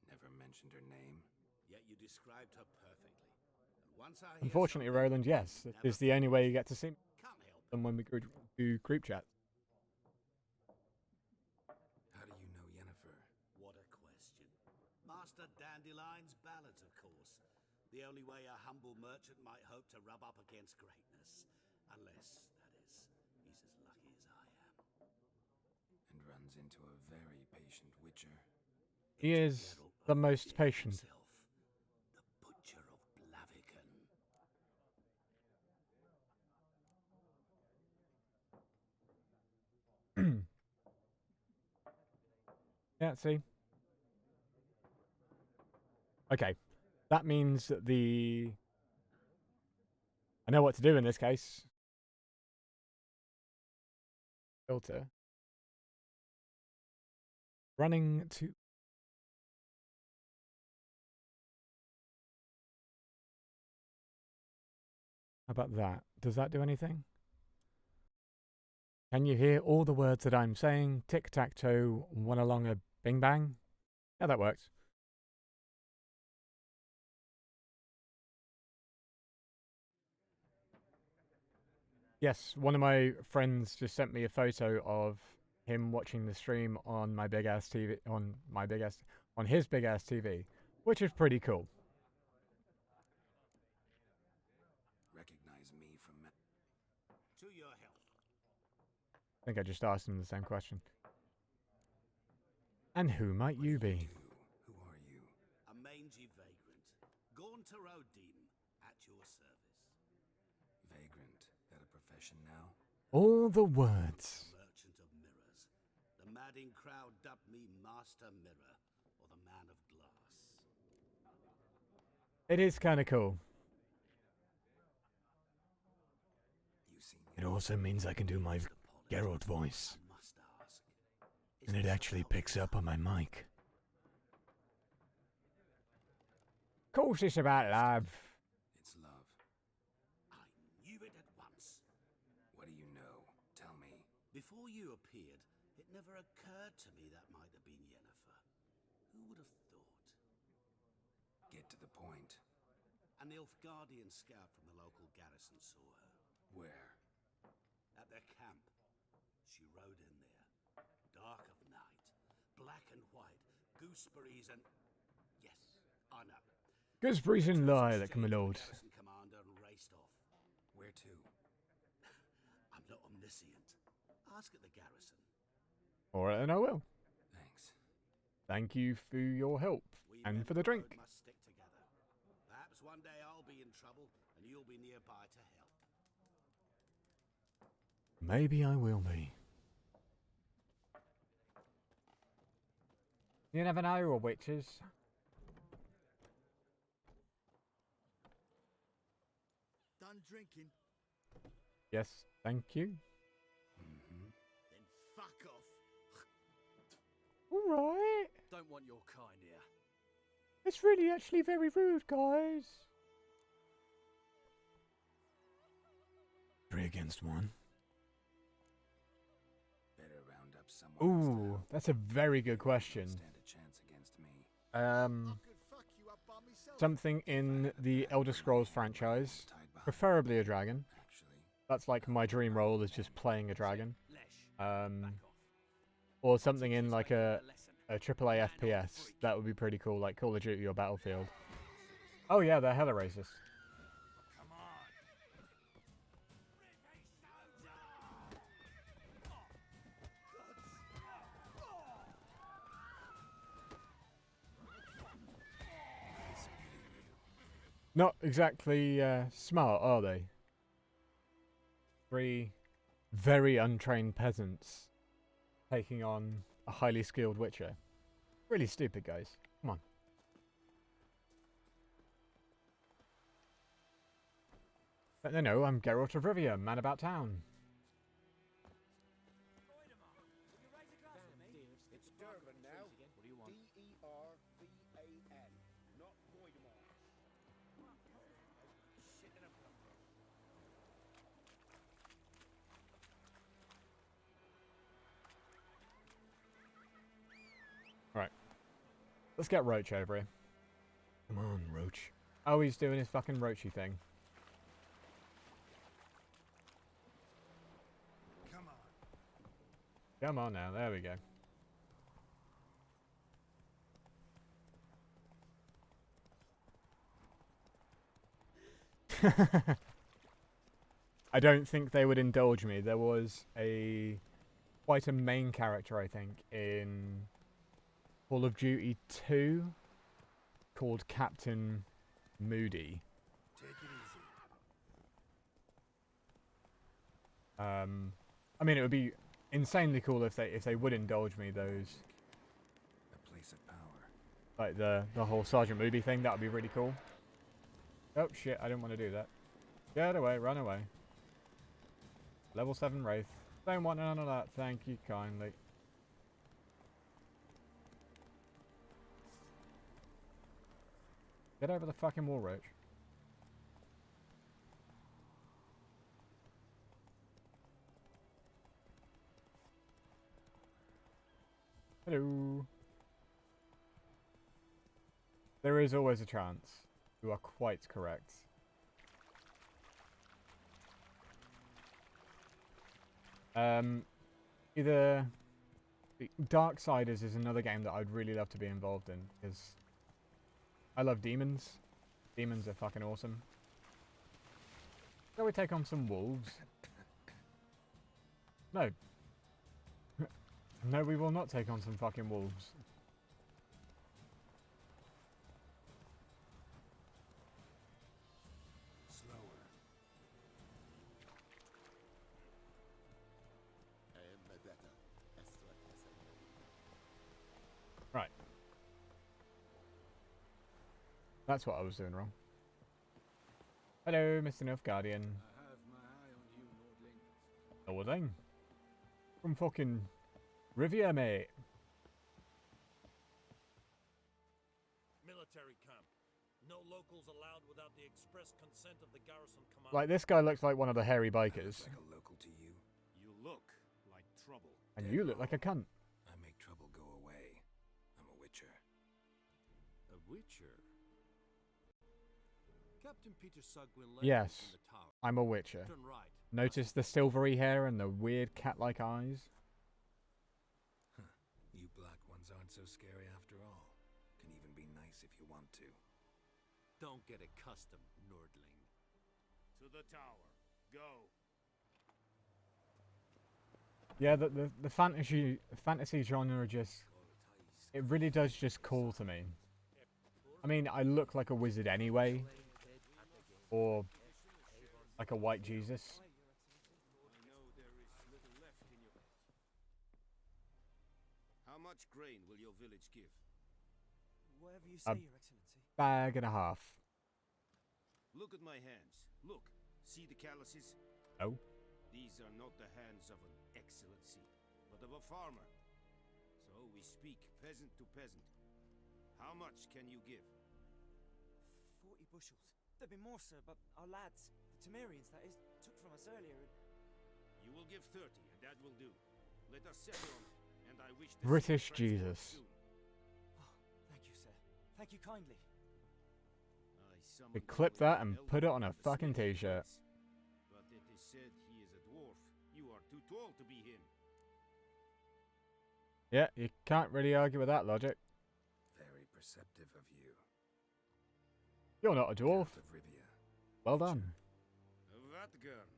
Never mentioned her name. Yet you described her perfectly. And once I hear Unfortunately, something, Roland, yes, never it's the only way you get to see can't help them when we do group chat. How do you know Yennefer? What a question. Master Dandelion's ballads, of course. The only way a humble merchant might hope to rub up against greatness. Unless, that is, he's as lucky as I am. And runs into a very patient witcher. He is Geralt the of most Rivia patient. himself, the Butcher of Blaviken. Yeah, see. Okay, that means that the. I know what to do in this case. Filter. Running to. How about that? Does that do anything? Can you hear all the words that I'm saying? Tic-tac-toe, one along a bing-bang? Yeah, that works. Yes, one of my friends just sent me a photo of him watching the stream on my big ass TV, on his big ass TV, which is pretty cool. Recognize me from To your health. I think I just asked him the same question. And who might you be? Who are you? A mangy vagrant. Gaunter O'Deem, at your service. Vagrant. That a profession now? All the words. Merchant of mirrors. The madding crowd dubbed me Master Mirror, or the Man of Glass. It is kind of cool. You seen It also means I can do my Geralt voice. I must ask. And it actually picks up on my mic. Of course it's about love. It's love. I knew it at once. What do you know? Tell me. Before you appeared, it never occurred to me that might have been Yennefer. Who would have thought? Get to the point. A Nilfgaardian scout from the local garrison saw her. Where? At their camp. She rode in there. Dark of night. Black and white. Gooseberries and... Yes, I know. Gooseberries and lilac, my Changed the lord. garrison commander and raced off. Where to? I'm not omniscient. Ask at the garrison. Alright, then I will. Thanks. Thank you for your help. We And men for the of road drink. must stick together. Perhaps one day I'll be in trouble and you'll be nearby to help. Maybe I will be. You never know, or witches. Done drinking? Yes, thank you. Mm-hmm. Then fuck off. Alright. Don't want your kind here. It's really actually very rude, guys. 3 against 1. Better round up someone else to Ooh, help. that's a very good question. Stand a chance against me. I could fuck you up by myself. Something in the Elder Scrolls franchise, Tied behind preferably a dragon. actually. That's like my dream role, is just playing a dragon. Lesh, Um, back off. or something in like a Lesson. AAA FPS. That would be pretty cool, like Call of Duty or Battlefield. Oh yeah, they're hella racist. Come on. Not exactly smart, are they? 3 very untrained peasants taking on a highly skilled witcher. Really stupid, guys. Come on. But no, I'm Geralt of Rivia, man about town. It's Durban now. D-E-R-V-A-N, not Voidemar. Shit in a bumper. Right. Let's get Roach over here. Come on, Roach. Oh, he's doing his fucking Roachy thing. Come on. Come on now, there we go. I don't think they would indulge me. There was quite a main character, I think, in Call of Duty 2 called Captain Moody. Take it easy. I mean, it would be insanely cool if they would indulge me those, A place of power. like the whole Sergeant Moody thing. That would be really cool. Oh shit! I didn't want to do that. Get away! Run away! Level 7 Wraith. Don't want none of that. Thank you kindly. Get over the fucking wall, Roach. Hello. There is always a chance. You are quite correct. Either Darksiders is another game that I'd really love to be involved in, because I love demons. Demons are fucking awesome. Shall we take on some wolves? No. No, we will not take on some fucking wolves. Slower. Right. That's what I was doing wrong. Hello, Mr. Nilfgaardian. I have my eye on you, Nordling. Nordling. From fucking Rivia, mate. Military camp. No locals allowed without the express consent of the garrison commander. Like, this guy looks like one of the hairy bikers. Like a local to you. You look like trouble. And you look like a cunt. I make trouble go away. I'm a witcher. A witcher? Captain Peter Sugwin led Yes, us in the tower. I'm a witcher. Turn right. Notice the silvery hair and the weird cat-like eyes? Huh. You black ones aren't so scary after all. Can even be nice if you want to. Don't get accustomed, Nordling. To the tower. Go. Yeah, the fantasy genre just... It really does just call to me. I mean, I look like a wizard anyway. Or like a white Jesus. I know there is little left in your... How much grain will your village give? Whatever you say, Your Excellency. Bag and a half. Look at my hands. Look. See the calluses? Oh. These are not the hands of an excellency, but of a farmer. So we speak peasant to peasant. How much can you give? 40 bushels. There'd be more, sir, but our lads, the Temerians, that is, took from us earlier. You will give 30, and that will do. Let us settle on it, and I wish to British see Jesus. soon. Oh, thank you, sir. Thank you kindly. We clip that and put it on a fucking t-shirt. But it is said he is a dwarf. You are too tall to be him. Yeah, you can't really argue with that logic. Very perceptive of you. You're not a dwarf. Geralt of Rivia. Well done. Vatgern.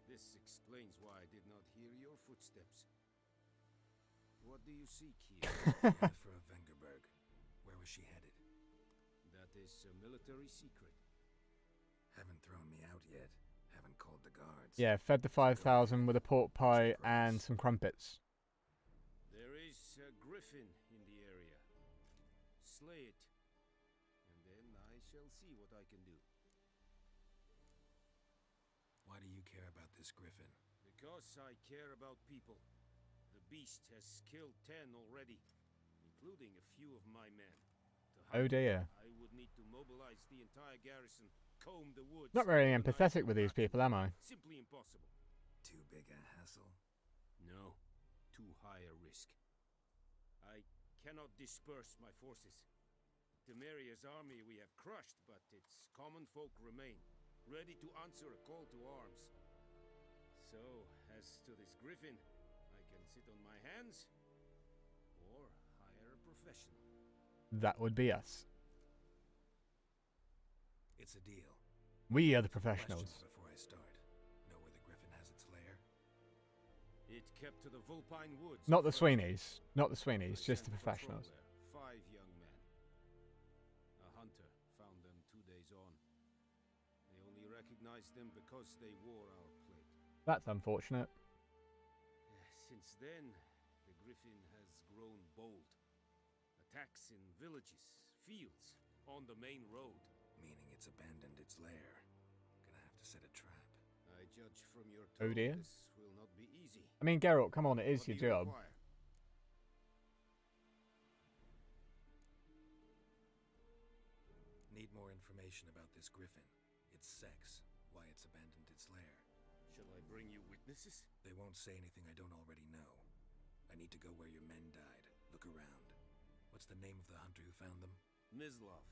This explains why I did not hear your footsteps. What do you seek here? Yennefer of Vengerberg. Where was she headed? That is a military secret. Haven't thrown me out yet. Haven't called the guards. Yeah, fed the 5,000 with a pork pie and some crumpets. There is a griffin in the area. Slay it, and then I shall see what I can do. Why do you care about this griffin? Because I care about people. The beast has killed 10 already, including a few of my men. Oh dear. I would need to mobilize the entire garrison, comb the woods. Not very empathetic with these people, am I? Simply impossible. Too big a hassle? No, too high a risk. I cannot disperse my forces. Temeria's army we have crushed, but its common folk remain, ready to answer a call to arms. So, as to this griffin, I can sit on my hands, or hire a professional. That would be us. It's a deal. We are the professionals. Questions before I start. Know where the griffin has its lair? It kept to the Vulpine Woods. Not the Sweeneys. Not the Sweeneys, just the professionals. 5 young men. A hunter found them 2 days on. They only recognized them because they wore our plate. That's unfortunate. Since then, the griffin has grown bold. Attacks in villages, fields, on the main road. Meaning it's abandoned its lair. Gonna have to set a trap. I judge from your Oh tone dear. this will not be easy. I mean, Geralt, come on, it is What do your you job. require? Need more information about this griffin. Its sex, why it's abandoned its lair. Shall I bring you witnesses? They won't say anything I don't already know. I need to go where your men died. Look around. What's the name of the hunter who found them? Mislav.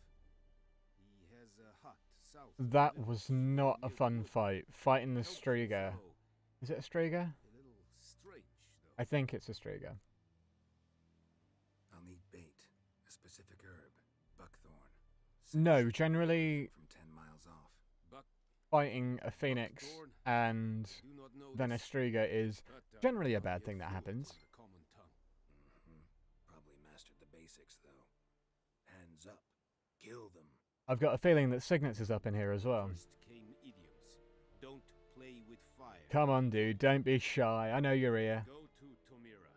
He has a hut south. That was not a fun fight. Fighting the Striga. Is it a Striga? A little strange, though. I think it's a Striga. I'll need bait. A specific herb. Buckthorn. No, generally From 10 miles off. fighting a phoenix and Do not know then a this, Striga is but, generally a I'll bad be thing that fluent happens. on the common tongue. Probably mastered the basics, though. Hands up. Kill them. I've got a feeling that Cygnets is up in here as well. First came idioms. Don't play with fire. Come on, dude, don't be shy. I know you're here. Go to Tomira,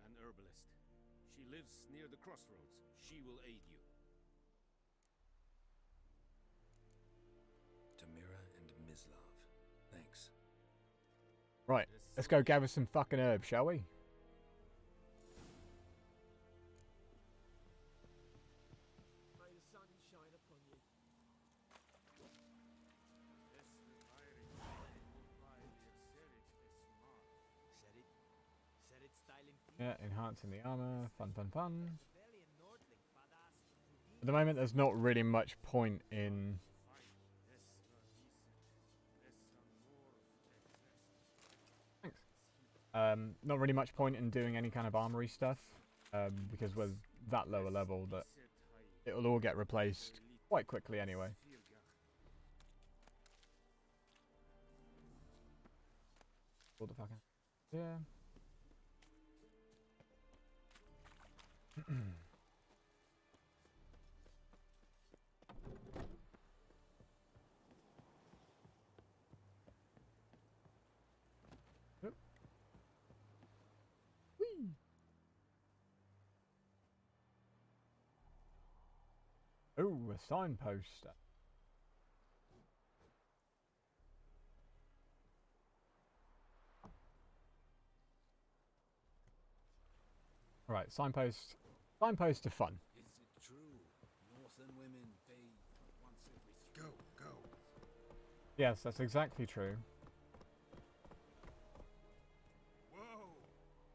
an herbalist. She lives near the crossroads. She will aid you. Tamira and Mislav. Thanks. Right, let's go gather some fucking herbs, shall we? May the sun shine upon you. Yeah, enhancing the armor. Fun, fun, fun. At the moment, there's not really much point in... Thanks. Not really much point in doing any kind of armory stuff. Because with that lower level, that it'll all get replaced quite quickly anyway. What the fuck? Yeah. Yep. Whee! Oh, a signpost. Alright, signpost. Signposts are fun. Is it true? Northern women, they once every... Go, go. Yes, that's exactly true.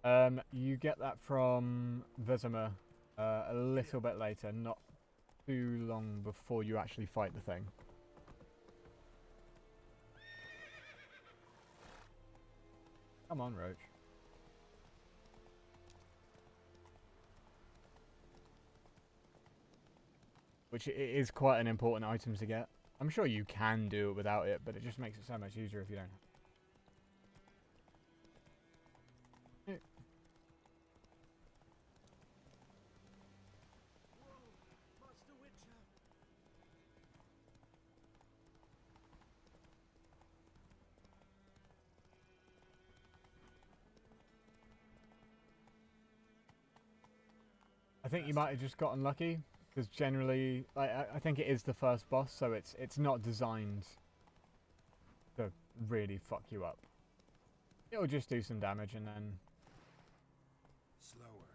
Whoa! You get that from Vesemir a little bit later, not too long before you actually fight the thing. Come on, Roach. Which it is quite an important item to get. I'm sure you can do it without it, but it just makes it so much easier if you don't have it. I think you might have just got unlucky, because generally, I think it is the first boss, so it's not designed to really fuck you up. It'll just do some damage and then... Slower.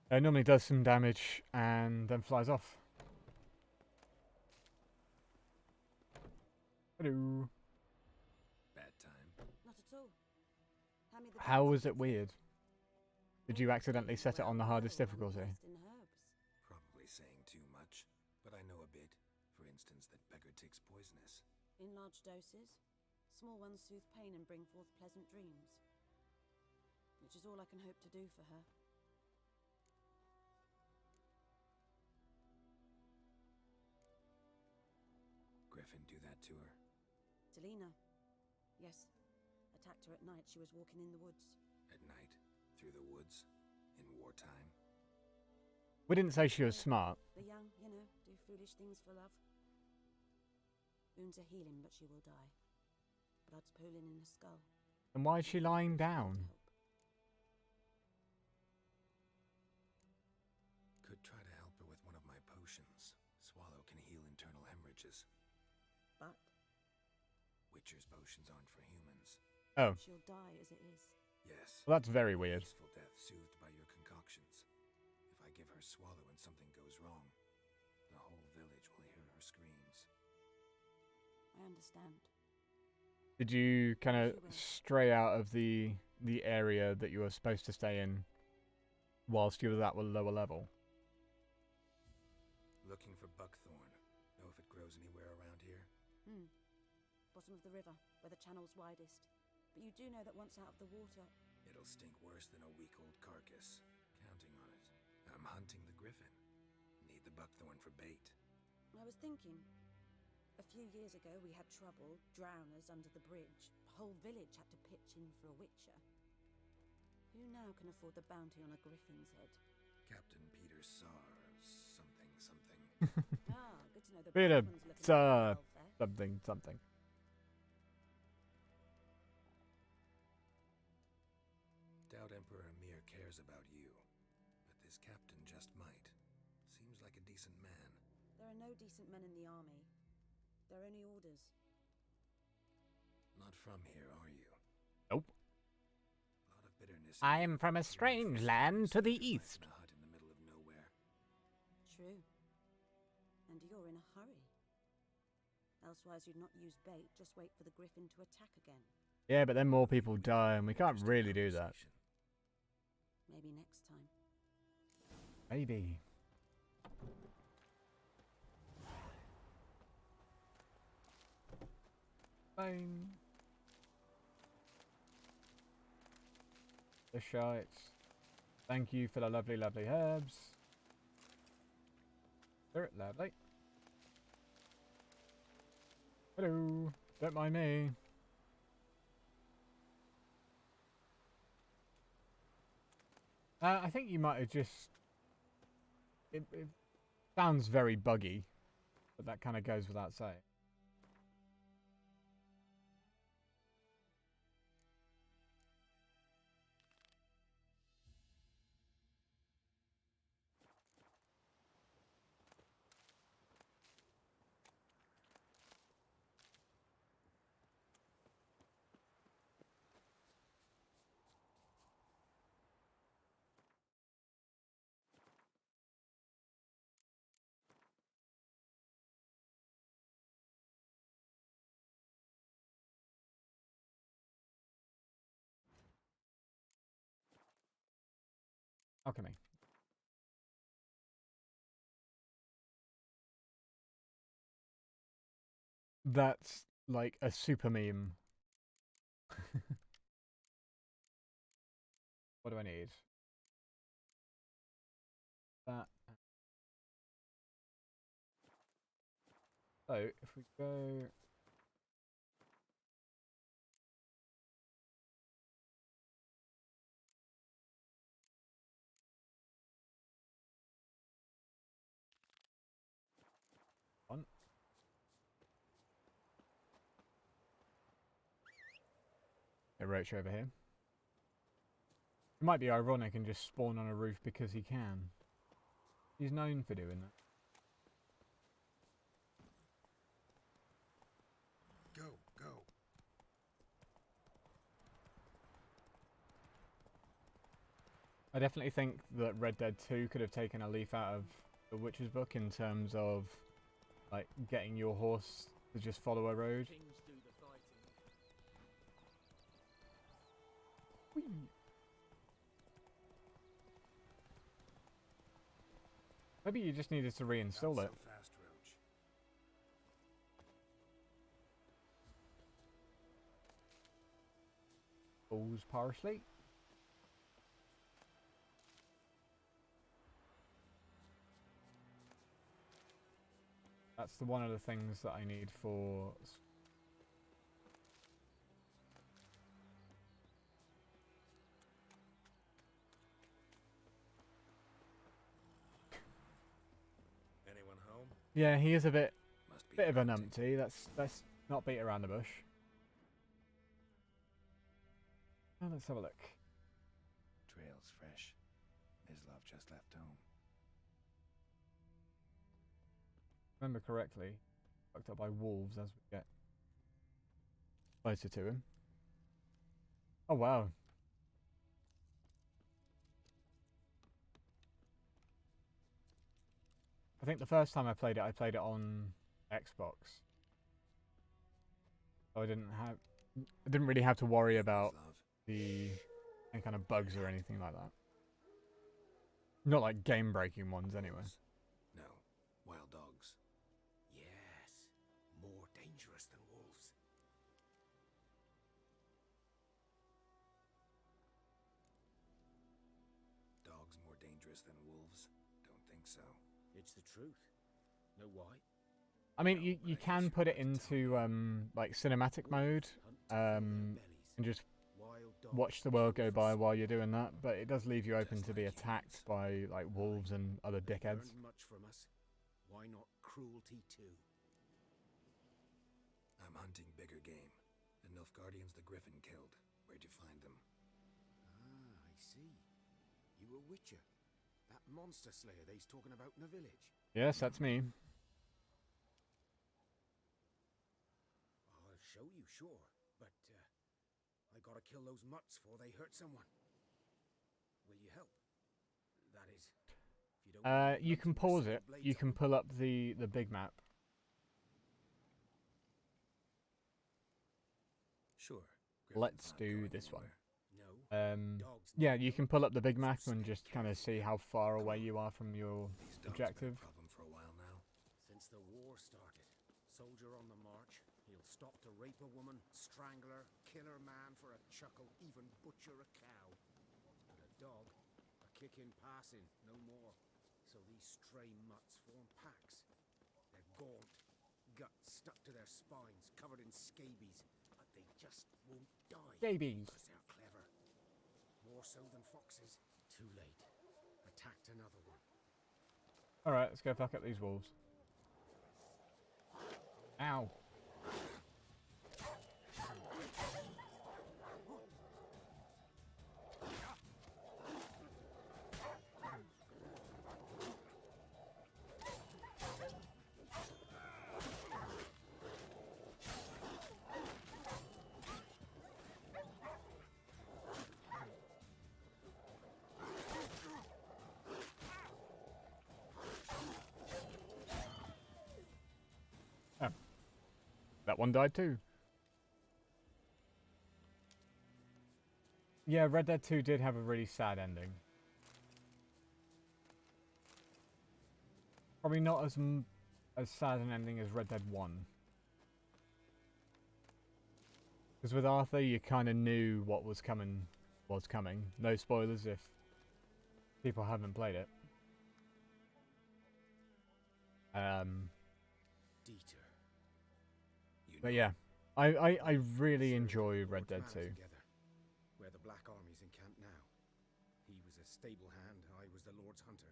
It normally does some damage and then flies off. Hello. Bad time. Not at all. Hand me the How was it weird? Did you accidentally set it on the hardest difficulty? Probably saying too much, but I know a bit. For instance, that beggar takes poisonous. In large doses. Small ones soothe pain and bring forth pleasant dreams. Which is all I can hope to do for her. Griffin do that to her? Delina. Yes. Attacked her at night. She was walking in the woods. At night? Through the woods? In wartime? We didn't say she was smart. The young, you know, do foolish things for love. Wounds are healing, but she will die. Blood's pooling in her skull. And why is she lying down? Could try to help her with one of my potions. Swallow can heal internal hemorrhages. But? Witcher's potions aren't for humans. Oh. She'll die as it is. Yes. Well, that's very weird. Peaceful death soothed by your concoctions. If I give her Swallow and something goes wrong, the whole village will hear her screams. I understand. Did you kind of stray out of the area that you were supposed to stay in whilst you were at a lower level? Looking for buckthorn. Know if it grows anywhere around here? Bottom of the river, where the channel's widest. But you do know that once out of the water... It'll stink worse than a week-old carcass. Counting on it. I'm hunting the griffin. Need the buckthorn for bait. I was thinking... A few years ago we had trouble, drowners under the bridge. The whole village had to pitch in for a witcher. Who now can afford the bounty on a griffin's head? Captain Peter Sars... something. Ah, good to know the Peter Baldwin's looking after welfare. something. Doubt Emperor Emir cares about you. But this captain just might. Seems like a decent man. There are no decent men in the army. They're only orders. Not from here, are you? Nope. Lot of bitterness. I am from a strange land to the east. In a hut in the middle of nowhere. True. And you're in a hurry. Elsewise you'd not use bait, just wait for the griffin to attack again. Yeah, but then more people die and we can't really do that. Maybe next time. Maybe. Fine. The shites. Thank you for the lovely, lovely herbs. They're lovely. Hello. Don't mind me. I think you might have just... It sounds very buggy, but that kind of goes without saying. Alchemy. That's like a super meme. What do I need? That. So if we go. One. A roach over here. It might be ironic and just spawn on a roof because he can. He's known for doing that. Go, go. I definitely think that Red Dead 2 could have taken a leaf out of The Witcher's book in terms of like getting your horse to just follow a road. Kings do the fighting. Whee! Maybe you just needed to reinstall Not it. so fast, Roach. Balls parsley. That's the one of the things that I need for. Anyone home? Yeah, he is a bit Must be of a hunting. numpty. Let's not beat around the bush. Oh, let's have a look. Trail's fresh. Mislav just left home. Remember correctly, fucked up by wolves as we get closer to him. Oh wow. I think the first time I played it on Xbox. So I didn't really have to worry about any kind of bugs or anything like that. Not like game breaking ones anyway. No, wild dogs. Yes, more dangerous than wolves. Dogs more dangerous than wolves? Don't think so. It's the truth. Know why? I mean, you can put it into like cinematic mode, and just watch the world go by while you're doing that. But it does leave you open to be attacked by like wolves and other dickheads. Learned much from us. Why not cruelty too? I'm hunting bigger game. The Nilfgaardians the Griffin killed. Where'd you find them? Ah, I see. You a witcher. That monster slayer they's talking about in the village. Yes, that's me. I'll show you, sure. But, I gotta kill those mutts before they hurt someone. Will you help? That is, if you don't... You can pause it. You can pull up the big map. Sure. Let's do this one. No. Yeah, you can pull up the big map and just kind of see how far away you are from your objective. Problem for a while now. Since the war started, soldier on the march, he'll stop to rape a woman, strangle her, kill her man for a chuckle, even butcher a cow. But a dog, a kick in passing, no more. So these stray mutts form packs. They're gaunt, guts stuck to their spines, covered in scabies, but they just won't die. Scabies. 'Cause they're clever. More so than foxes. Too late. Attacked another one. Alright, let's go fuck up these wolves. Ow. That one died too. Yeah, Red Dead 2 did have a really sad ending. Probably not as sad an ending as Red Dead 1. Because with Arthur, you kind of knew what was coming. No spoilers if people haven't played it. Dieter. But yeah, I really enjoy Red Dead 2. Together, where the Black Army's encamped now. He was a stable hand, I was the Lord's hunter.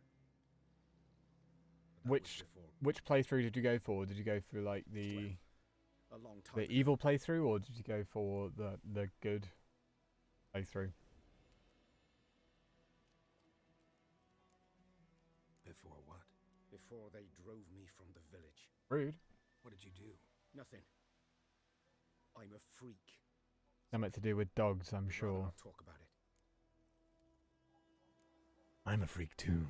Which playthrough did you go for? Did you go through like the a long time ago. evil playthrough, or did you go for the good playthrough? Before what? Before they drove me from the village. Rude. What did you do? Nothing. I'm a freak. Something to do with dogs, I'm I'd rather sure. not talk about it. I'm a freak too.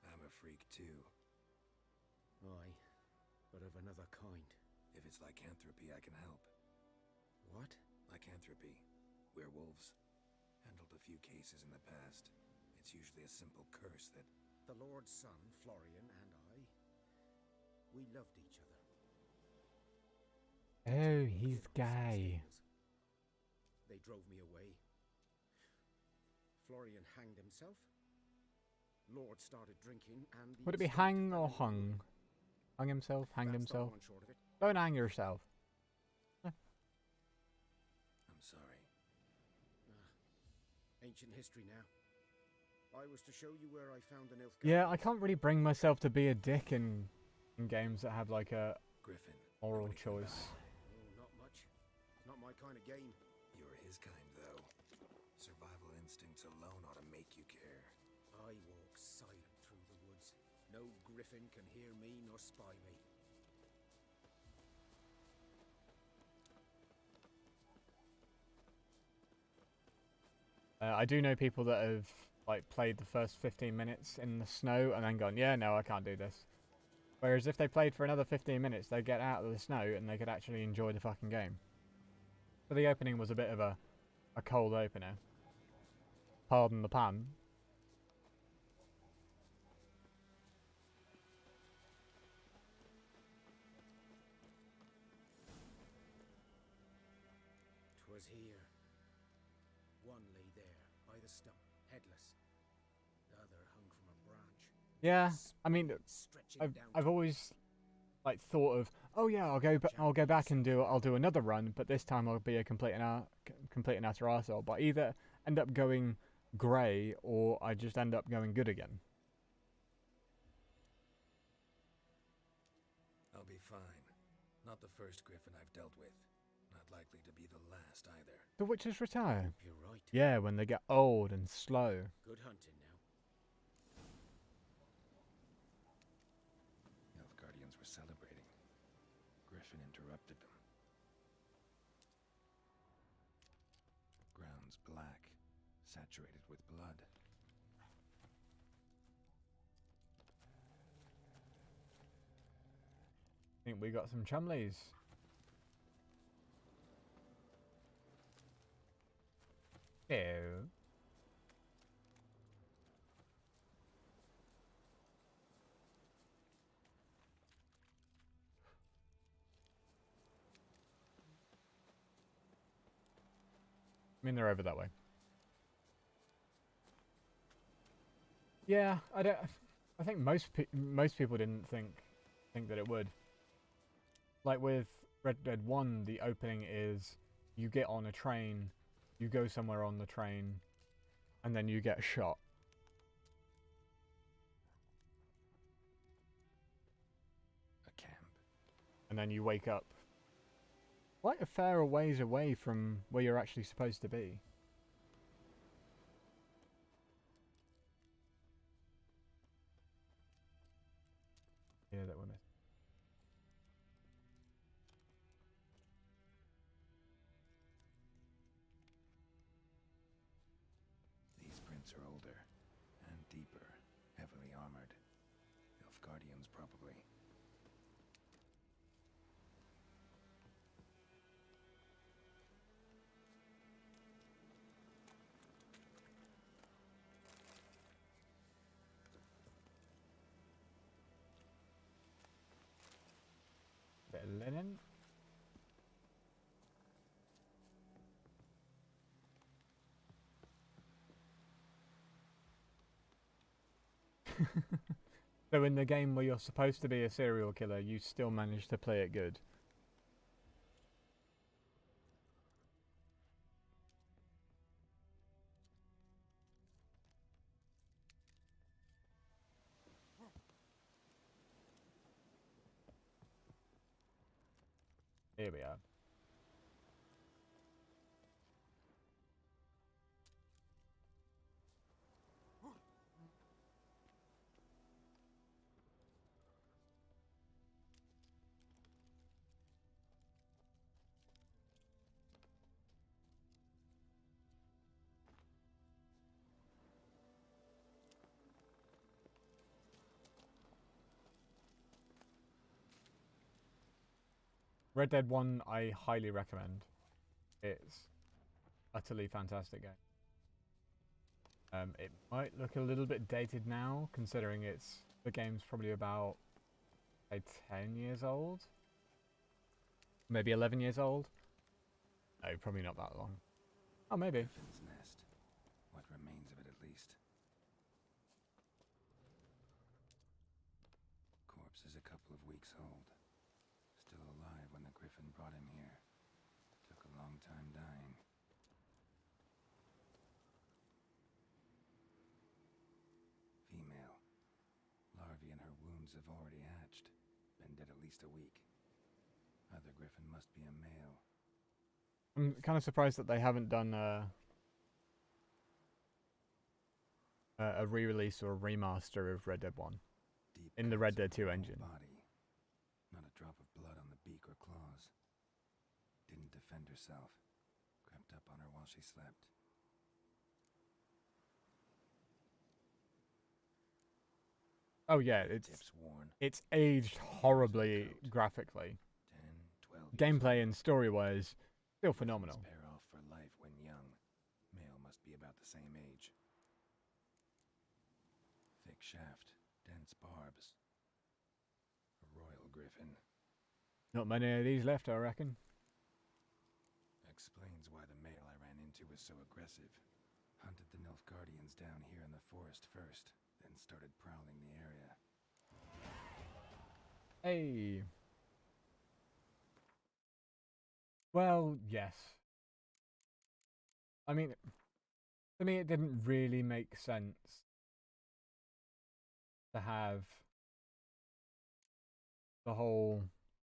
I'm a freak too. Aye, but of another kind. If it's lycanthropy, I can help. What? Lycanthropy. Werewolves. Handled a few cases in the past. It's usually a simple curse that... The Lord's son, Florian, and I, we loved each other. Oh, he's gay. They drove me away. Florian hanged himself. Lord started drinking, and the Would it be estate hang fell or in hung? ruin. Hung himself? Hanged That's the himself? long and short of it. Don't hang yourself. I'm sorry. Ancient history now. I was to show you where I found the Nilfgaard. Yeah, I can't really bring myself to be a dick in games that have like a Griffin. moral choice. Oh, not much. Not my kind of game. You're his kind, though. Survival instincts alone ought to make you care. I walk silent through the woods. No griffin can hear me nor spy me. I do know people that have like played the first 15 minutes in the snow and then gone, yeah, no, I can't do this. Whereas if they played for another 15 minutes, they get out of the snow and they could actually enjoy the fucking game. So the opening was a bit of a cold opener. Pardon the pun. "'Twas here. One lay there, by the stump, headless. The other hung from a branch. Yeah, I mean, Stretching down I've always like thought of, oh yeah, I'll go back and I'll do another run, but this time I'll be a complete and utter arsehole. But either end up going grey or I just end up going good again. I'll be fine. Not the first griffin I've dealt with. Not likely to be the last either. The witches retire. You're right. Yeah, when they get old and slow. Good hunting now. Nilfgaardians were celebrating. Griffin interrupted them. Ground's black, saturated with blood. I think we got some chumleys. Ew. I mean, they're over that way. Yeah, I think most people didn't think that it would. Like with Red Dead 1, the opening is you get on a train, you go somewhere on the train, and then you get shot. A camp. And then you wake up quite a fair ways away from where you're actually supposed to be. Yeah, that one. These prints are older and deeper, heavily armored. Nilfgaardians, probably. Bit of linen. So in the game where you're supposed to be a serial killer, you still manage to play it good. Here we are. Red Dead 1, I highly recommend. It's utterly fantastic game. It might look a little bit dated now, considering the game's probably about, say, 10 years old? Maybe 11 years old? No, probably not that long. Oh, maybe. Griffin's nest. What remains of it, at least. Corpse is a couple of weeks old. Still alive when the Griffin brought him here. Took a long time dying. Female. Larvae in her wounds have already hatched. Been dead at least a week. Other Griffin must be a male. I'm kind of surprised that they haven't done a re-release or a remaster of Red Dead 1 in the Red Dead 2 engine. Body. Not a drop of blood on the beak or claws. Didn't defend herself. Crept up on her while she slept. Oh yeah, Tips worn. it's aged horribly graphically. 10, 12 Gameplay and story-wise, still phenomenal. Pair off for life when young. Male must be about the same age. Thick shaft, dense barbs. A royal Griffin. Not many of these left, I reckon. Explains why the male I ran into was so aggressive. Hunted the Nilfgaardians down here in the forest first, then started prowling the area. Hey. Well, yes. I mean, to me it didn't really make sense to have the whole,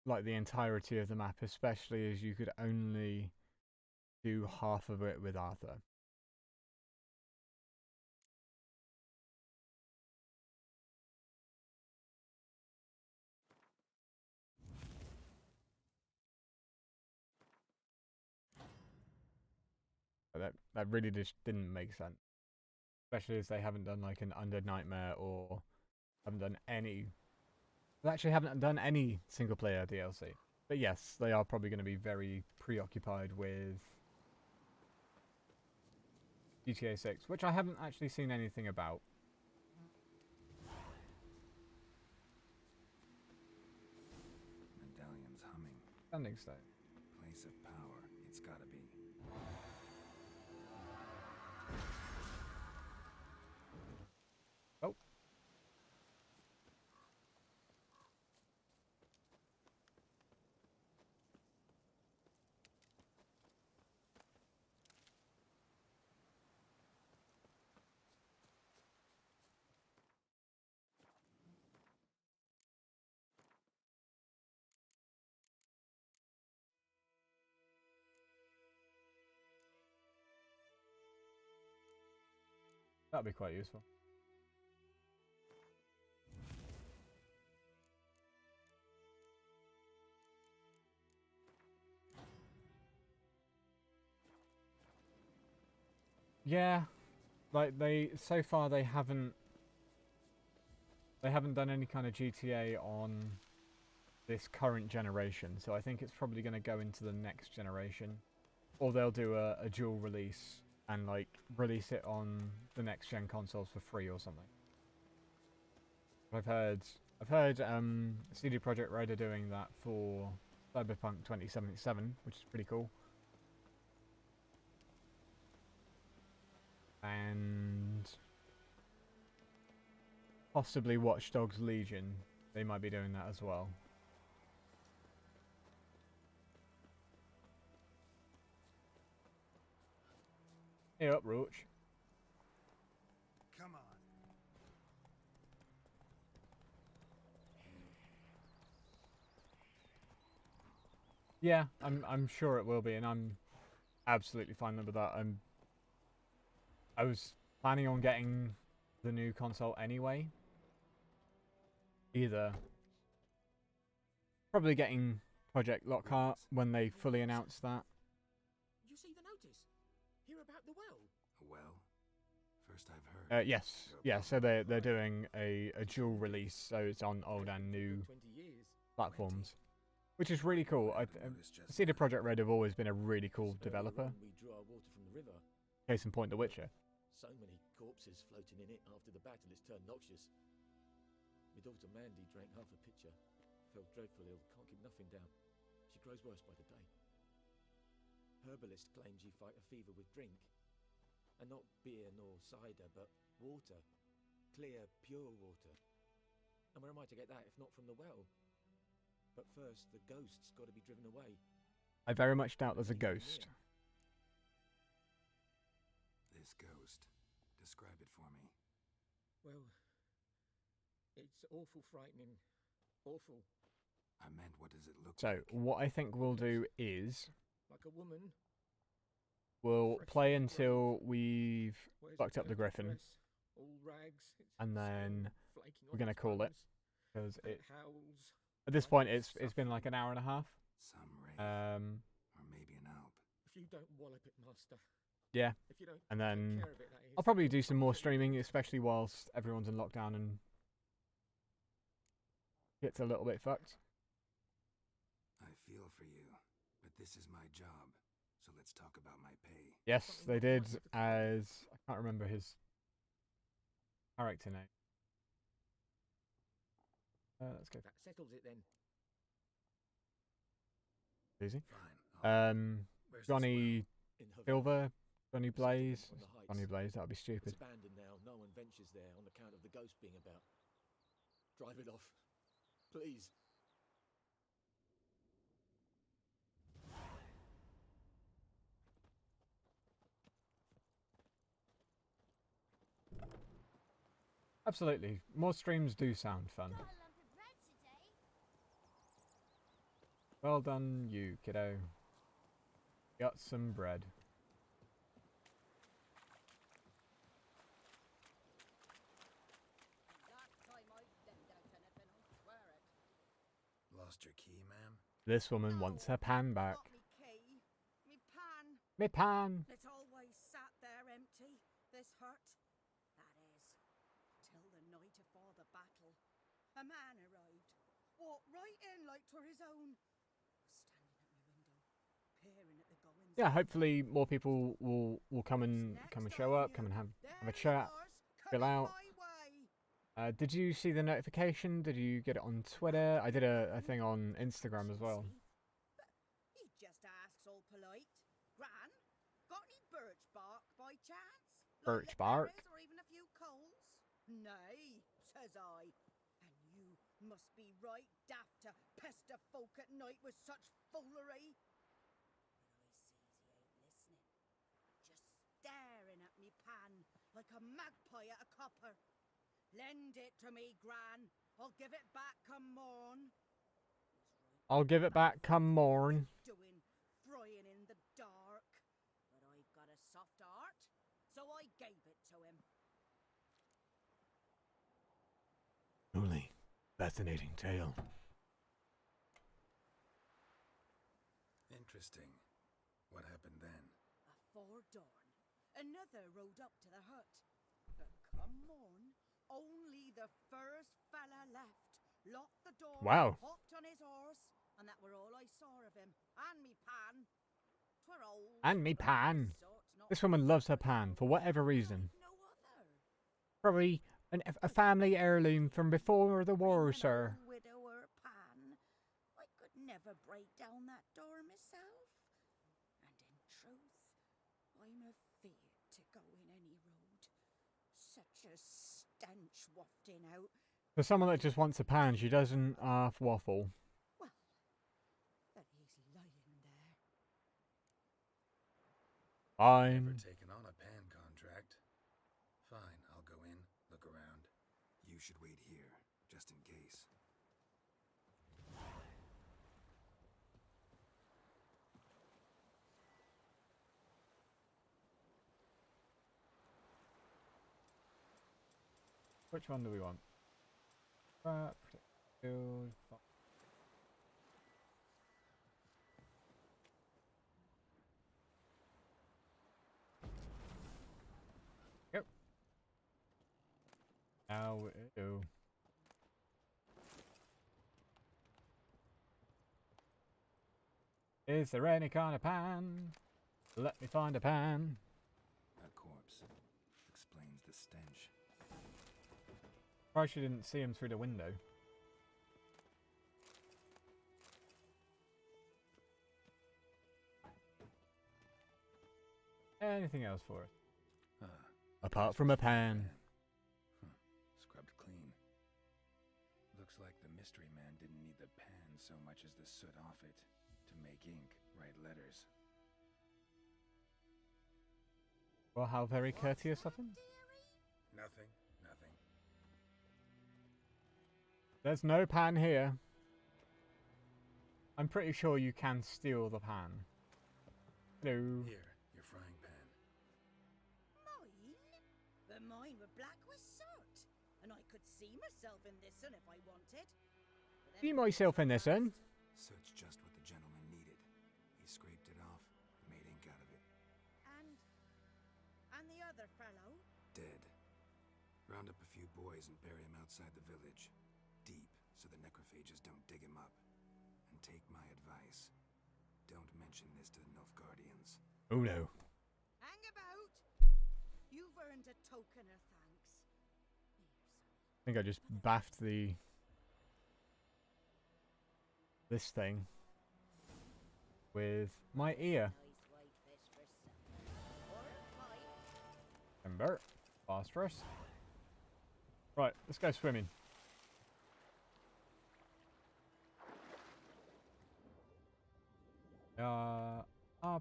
like the entirety of the map, especially as you could only do half of it with Arthur. That really just didn't make sense, especially as they haven't done like an Undead Nightmare or haven't done any. They actually haven't done any single player DLC. But yes, they are probably going to be very preoccupied with GTA 6, which I haven't actually seen anything about. Medallion's humming. Standing stone. Place of power. It's gotta be. Oh. That'd be quite useful. Yeah, like so far they haven't done any kind of GTA on this current generation, so I think it's probably going to go into the next generation, or they'll do a dual release and like release it on the next gen consoles for free or something. I've heard CD Projekt Red are doing that for Cyberpunk 2077, which is pretty cool. And possibly Watch Dogs Legion, they might be doing that as well. Hey up, Roach. Come on. Yeah, I'm sure it will be, and I'm absolutely fine with that. I was planning on getting the new console anyway. Either probably getting Project Lockhart when they fully announce that. You see the notice? Hear about the well? A well? First I've heard. Yes, yeah. So they're doing a dual release, so it's on old and new 20 years. platforms. which is really cool. CD Projekt Red have always been a really cool developer. We drew our water from the river. Case in point, The Witcher. So many corpses floating in it after the battle, it's turned noxious. My daughter Mandy drank half a pitcher, fell dreadful ill, can't keep nothing down. She grows worse by the day. Herbalist claims you fight a fever with drink. And not beer nor cider, but water. Clear, pure water. And where am I to get that if not from the well? But first, the ghost's got to be driven away. I very much doubt there's a ghost. This ghost. Describe it for me. Well, it's awful frightening. Awful. I meant, what does it look So, like? what I think we'll do is... Like a woman. We'll play until we've fucked up the griffin. Dress, all rags, And then flaking we're off going to its call it. buttons, Because and it... howls At this point, it's been like an hour and a half. Some wraith. Um, Or maybe an alp. If you don't wallop it, master. yeah. If you don't And take then care of it, that is. I'll probably do some more streaming, especially whilst everyone's in lockdown and gets a little bit fucked. I feel for you, but this is my job, so let's talk about my pay. Yes, they did, as... I can't remember his character name. Let's go. That settles it then. Easy. Fine. Where's this Johnny In Havana. Silver, Johnny Blaze. On the heights. Johnny Blaze, that would be It's stupid. abandoned now. No one ventures there on account of the ghost being about. Drive it off. Please. Absolutely. More streams do sound fun. Got a lump of bread today. Well done, you kiddo. Got some bread. Lost your key, ma'am? This woman wants her pan back. Got me key. Me pan. Me pan! It's always sat there empty, this hut. That is, till the night afore the battle. A man arrived, walked right in like 'twere his own. Was standing at my window, peering at the goings. Yeah, hopefully more people will come and show up, come and have a chat, chill out. Did you see the notification? Did you get it on Twitter? I did a thing on Instagram as well. He just asks all polite. Gran, got any birch bark by chance? Birch Like the bark? berries or even a few coals? Nay, says I. And you must be right daft to pester folk at night with such foolery. But I sees he ain't listening. Just staring at me pan like a magpie at a copper. Lend it to me, Gran. I'll give it back come morn. I'll give it back come morn. Doing frying in the dark. But I've got a soft heart, so I gave it to him. Truly fascinating tale. Interesting. What happened then? Afore dawn, another rode up to the hut. But come morn, only the first fella left. Locked the door, Wow. hopped on his horse, and that were all I saw of him. And me pan. 'Twere old. And me pan. This woman loves her pan for whatever reason. No other. Probably a family heirloom from before the war, sir. Widower pan. I could never break down that door myself. And in truth, I'm afeard to go in any road. Such a stench wafting out. For someone that just wants a pan, she doesn't half waffle. Well, that he's lying there. Fine. Never taken on a pan contract. Fine, I'll go in, look around. You should wait here, just in case. Which one do we want? Protect, build, Yep. Now we do. Is there any kind of pan? Let me find a pan. A corpse. Explains the stench. Probably she didn't see him through the window. Anything else for us? Apart from a pan. Scrubbed clean. Looks like the mystery man didn't need the pan so much as the soot off it to make ink, write letters. Well, how very courteous of him. Nothing. Nothing. There's no pan here. I'm pretty sure you can steal the pan. Hello. Here, your frying pan. Mine? But mine were black with soot, and I could see myself in this one if I wanted. See myself in this one. Soot's just what the gentleman needed. He scraped it off, made ink out of it. And the other fellow? Dead. Round up a few boys and bury him outside the village. Deep, so the necrophages don't dig him up. And take my advice. Don't mention this to the Nilfgaardians. Oh no. Hang about! You've earned a token of thanks. I think I just baffed this thing with my ear. Timber. Phosphorus. Right, let's go swimming.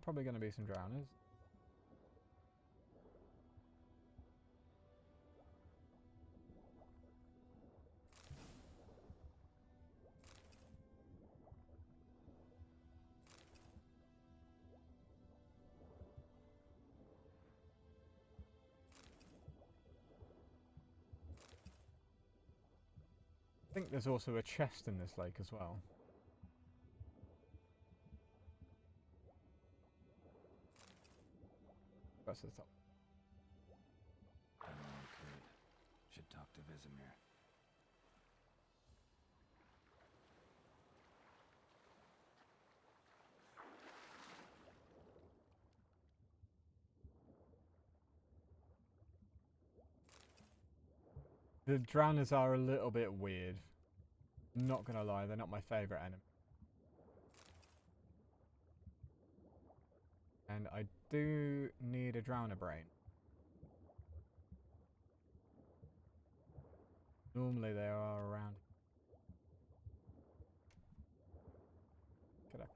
Probably gonna be some drowners. I think there's also a chest in this lake as well. That's the top. I know I could. Should talk to Vesemir. The drowners are a little bit weird. Not gonna lie, they're not my favourite enemy. And I do need a drowner brain. Normally they are around. Get up.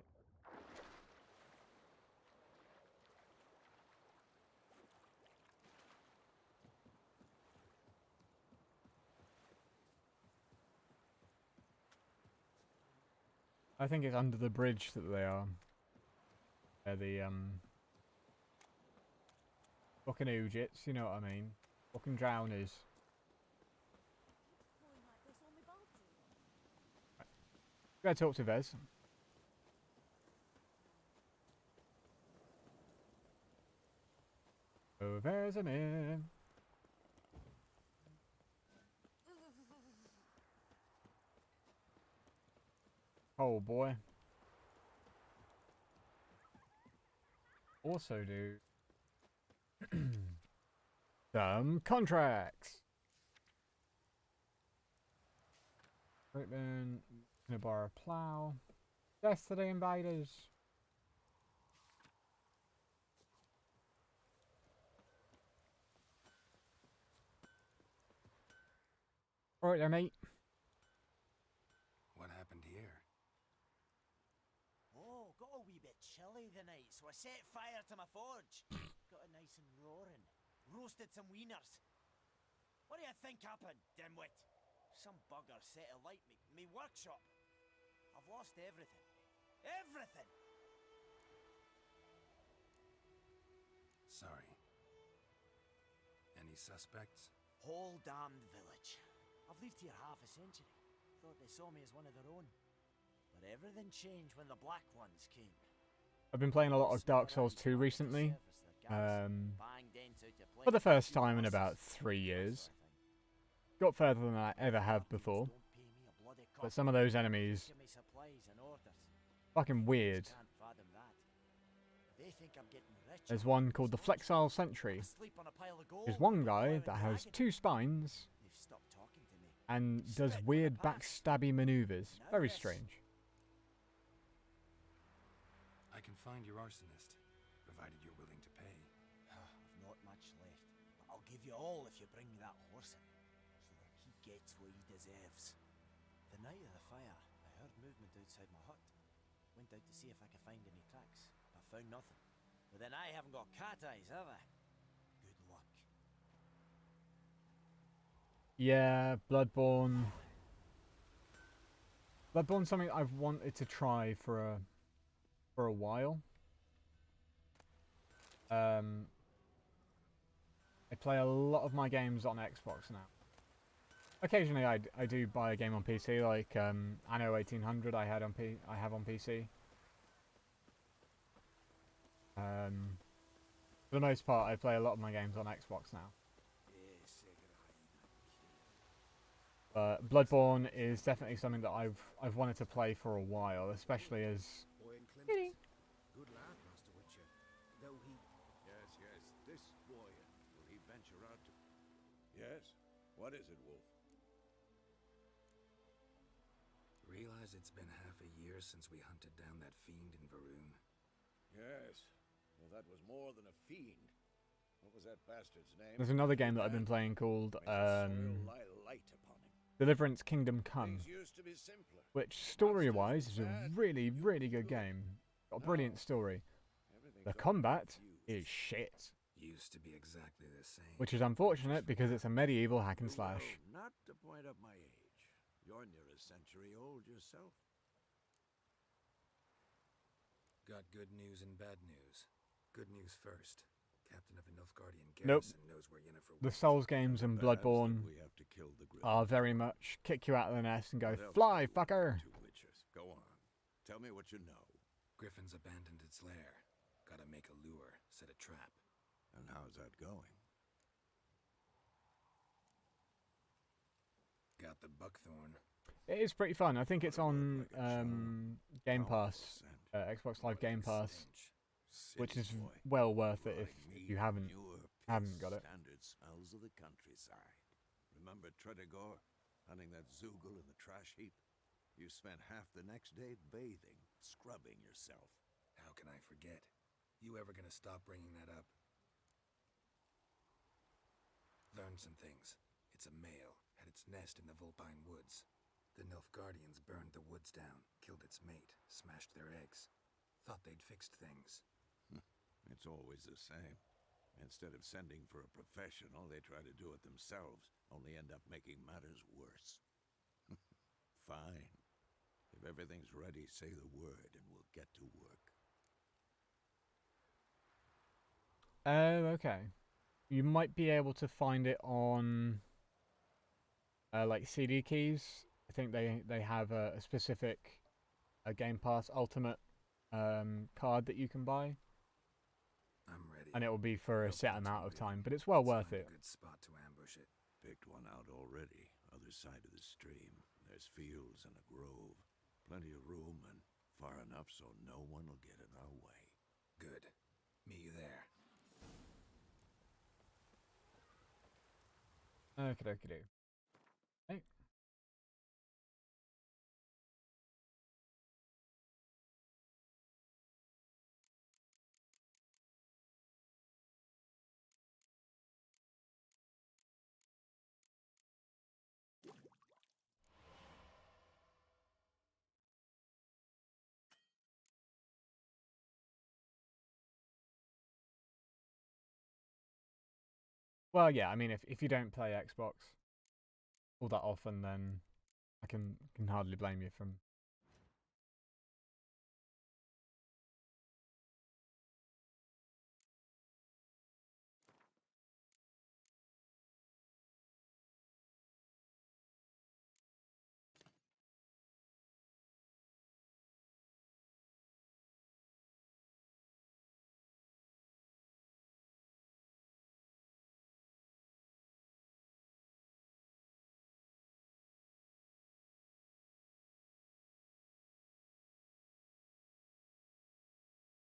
I think it's under the bridge that they are. They're the fucking Ujits, you know what I mean? Fucking drowners. Go talk to Vez. Oh, Vesemir. Oh boy. Also do some contracts. Equipment, gonna borrow a plow. Destiny invaders. Alright there, mate. What happened here? Oh, got a wee bit chilly the night, so I set fire to my forge. Got it nice and roaring. Roasted some wieners. What do you think happened, dimwit? Some bugger set alight me workshop. I've lost everything. Everything! Sorry. Any suspects? Whole damned village. I've lived here half a century. Thought they saw me as one of their own. But everything changed when the Black Ones came. I've been playing a lot of Dark Souls 2 recently. For the first time in about 3 years. Got further than I ever have before. But some of those enemies... fucking weird. There's one called the Flexile Sentry. There's one guy that has 2 spines and does weird backstabby maneuvers. Very strange. I can find your arsonist, provided you're willing to pay. I've not much left, but I'll give you all if you bring me that horse in, so that he gets what he deserves. The night of the fire, I heard movement outside my hut. Went out to see if I could find any tracks, but found nothing. But then I haven't got cat eyes, have I? Good luck. Yeah, Bloodborne. Bloodborne's something I've wanted to try for a while. I play a lot of my games on Xbox now. Occasionally, I do buy a game on PC, like Anno 1800. I have on PC. For the most part, I play a lot of my games on Xbox now. But Bloodborne is definitely something that I've wanted to play for a while, especially as. Good lad, Master Witcher. Though he. Yes, this warrior. Will he venture out to. Yes? What is it, Wolf? Realize it's been half a year since we hunted down that fiend in Varun? Yes. Well, that was more than a fiend. What was that bastard's name? There's another game that I've been playing called light upon him. Deliverance Kingdom Come, Things used to be simpler. which story-wise is a really, really good game. Got a brilliant story. The combat is shit, Used to be exactly the same. which is unfortunate because it's a medieval hack and slash. Oh, not to point up my age. You're near a century old yourself. Got good news and bad news. Good news first. Captain of a Nilfgaardian Nope. garrison knows where Yennefer The went. Souls games and Bloodborne We have to kill the are very much kick you out of the nest and go, fly, fucker! Two witches. Go on. Tell me what you know. Griffin's abandoned its lair. Gotta make a lure, set a trap. And how's that going? Got the buckthorn. It is pretty fun. I think it's on Game Pass, Xbox Live Game Pass, which is well worth it if you haven't got it. Standard smells of the countryside. Remember Tredegor, hunting that Zoogle in the trash heap? You spent half the next day bathing, scrubbing yourself. How can I forget? You ever gonna stop bringing that up? Learned some things. It's a male, had its nest in the Vulpine Woods. The Nilfgaardians burned the woods down, killed its mate, smashed their eggs. Thought they'd fixed things. It's always the same. Instead of sending for a professional, they try to do it themselves, only end up making matters worse. Fine. If everything's ready, say the word and we'll get to work. Oh, okay. You might be able to find it on like CD keys. I think they have a specific Game Pass Ultimate card that you can buy. I'm ready. And it will be for a set amount of time, but it's well worth it. Good spot to ambush it. Picked one out already. Other side of the stream. There's fields and a grove. Plenty of room and far enough so no one will get in our way. Good. Meet you there. Okie-dokie-do. Hey. Well, yeah, I mean, if you don't play Xbox all that often, then I can hardly blame you from.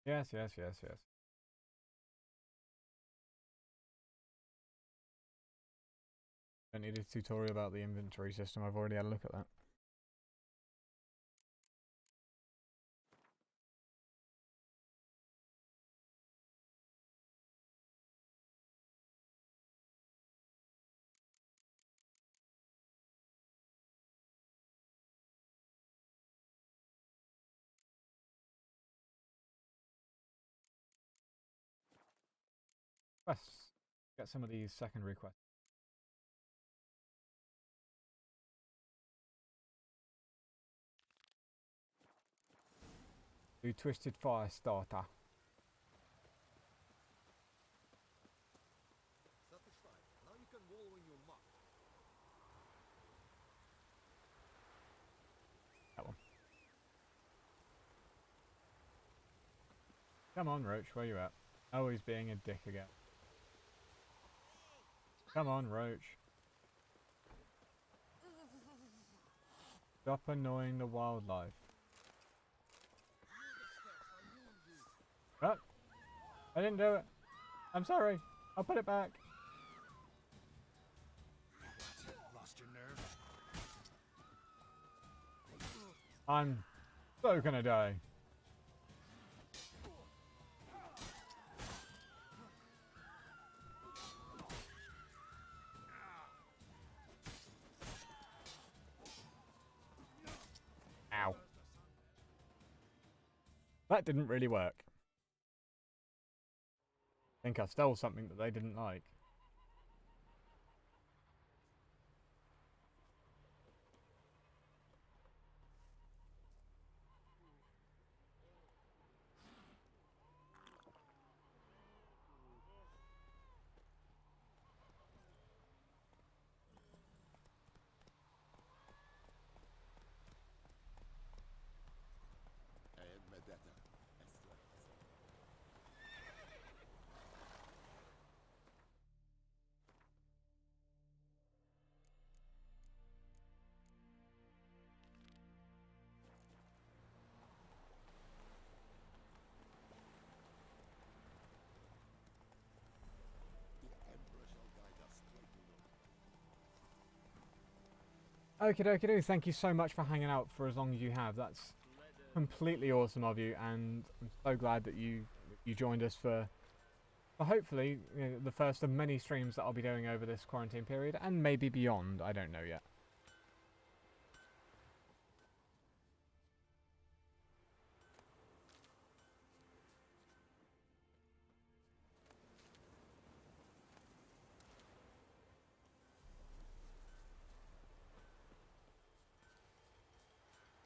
Yes. Don't need a tutorial about the inventory system. I've already had a look at that. Let's get some of these secondary quests. Do Twisted Fire Starter. Satisfied. Now you can wallow in your muck. That one. Come on, Roach, where you at? Oh, he's being a dick again. Come on, Roach. Stop annoying the wildlife. Oh, I didn't do it. I'm sorry. I'll put it back. Lost your nerve? I'm so gonna die. Ow. That didn't really work. I think I stole something that they didn't like. Okie dokie, thank you so much for hanging out for as long as you have. That's completely awesome of you, and I'm so glad that you joined us for hopefully, you know, the first of many streams that I'll be doing over this quarantine period, and maybe beyond. I don't know yet.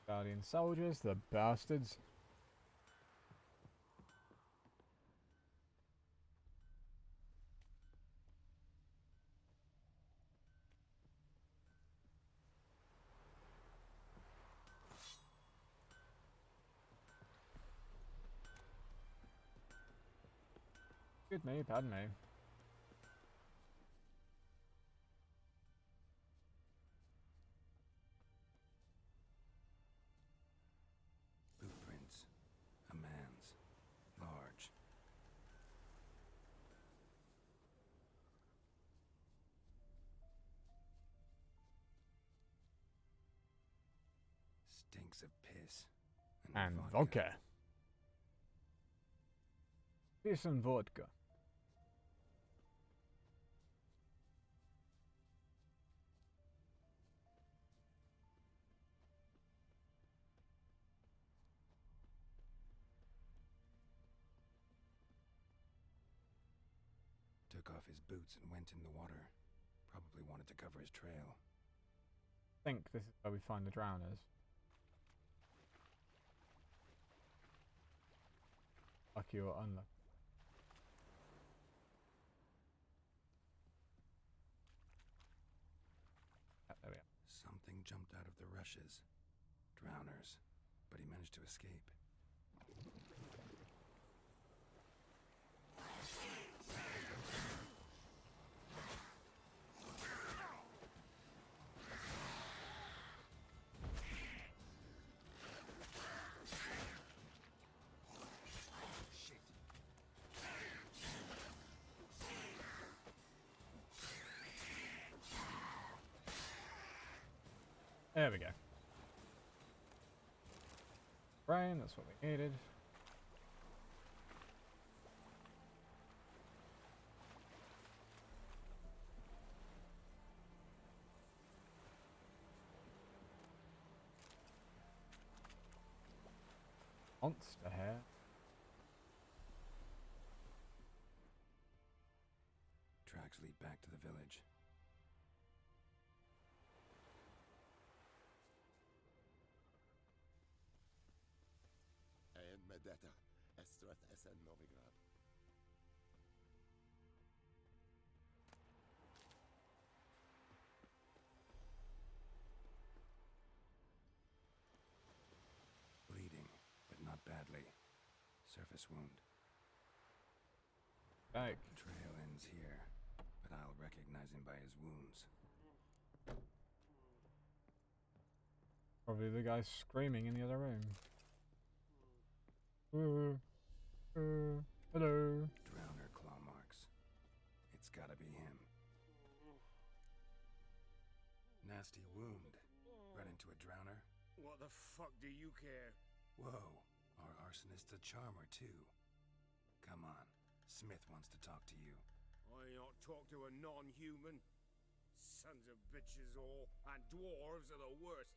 Guardian soldiers, the bastards. Good me, bad me. Footprints. A man's. Large. Stinks of piss. And vodka. Piss and vodka. Took off his boots and went in the water. Probably wanted to cover his trail. I think this is where we find the drowners. Lucky or unlucky. There we are. Something jumped out of the rushes. Drowners. But he managed to escape. There we go. Brain, that's what we needed. Monster hair. Tracks lead back to the village. En med detta, Estreth SN Novigrad. Bleeding, but not badly. Surface wound. Back. Trail ends here, but I'll recognize him by his wounds. Probably the guy screaming in the other room. Hello. Drowner claw marks. It's gotta be him. Nasty wound. Run into a drowner? What the fuck do you care? Whoa, our arsonist's a charmer too. Come on, Smith wants to talk to you. I not talk to a non-human. Sons of bitches all, and dwarves are the worst.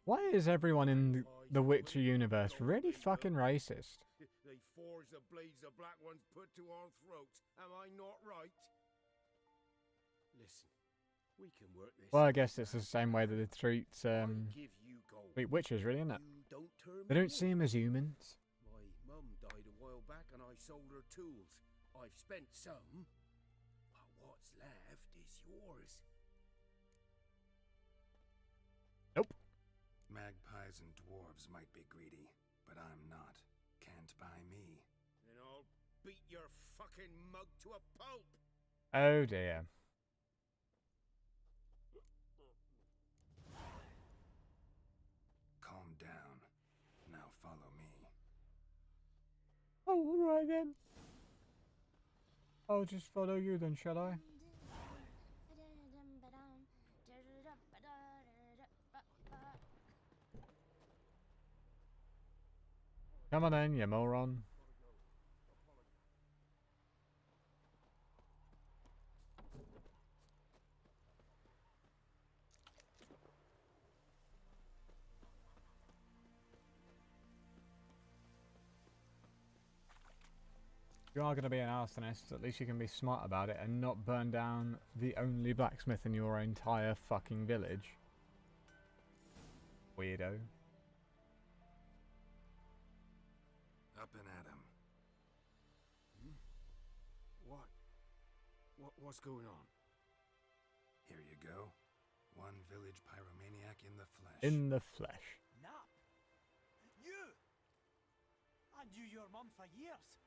Why is everyone in the Witcher universe really fucking racist? They forge the blades the black ones put to our throats. Am I not right? Listen, we can work this. Well, I guess it's the same way that they treat give you gold. Witchers, really, isn't it? You don't turn They me don't see them as humans. My mum died a while back and I sold her tools. I've spent some, but what's left is yours. Nope. Magpies and dwarves might be greedy, but I'm not. Can't buy me. Then I'll beat your fucking mug to a pulp. Oh dear. Calm down. Now follow me. Oh, alright then. I'll just follow you then, shall I? Come on then, you moron. If you are going to be an arsonist, at least you can be smart about it and not burn down the only blacksmith in your entire fucking village. Weirdo. Up and at him. What's going on? Here you go. One village pyromaniac in the flesh. In the flesh. Nap! You! I knew your mum for years.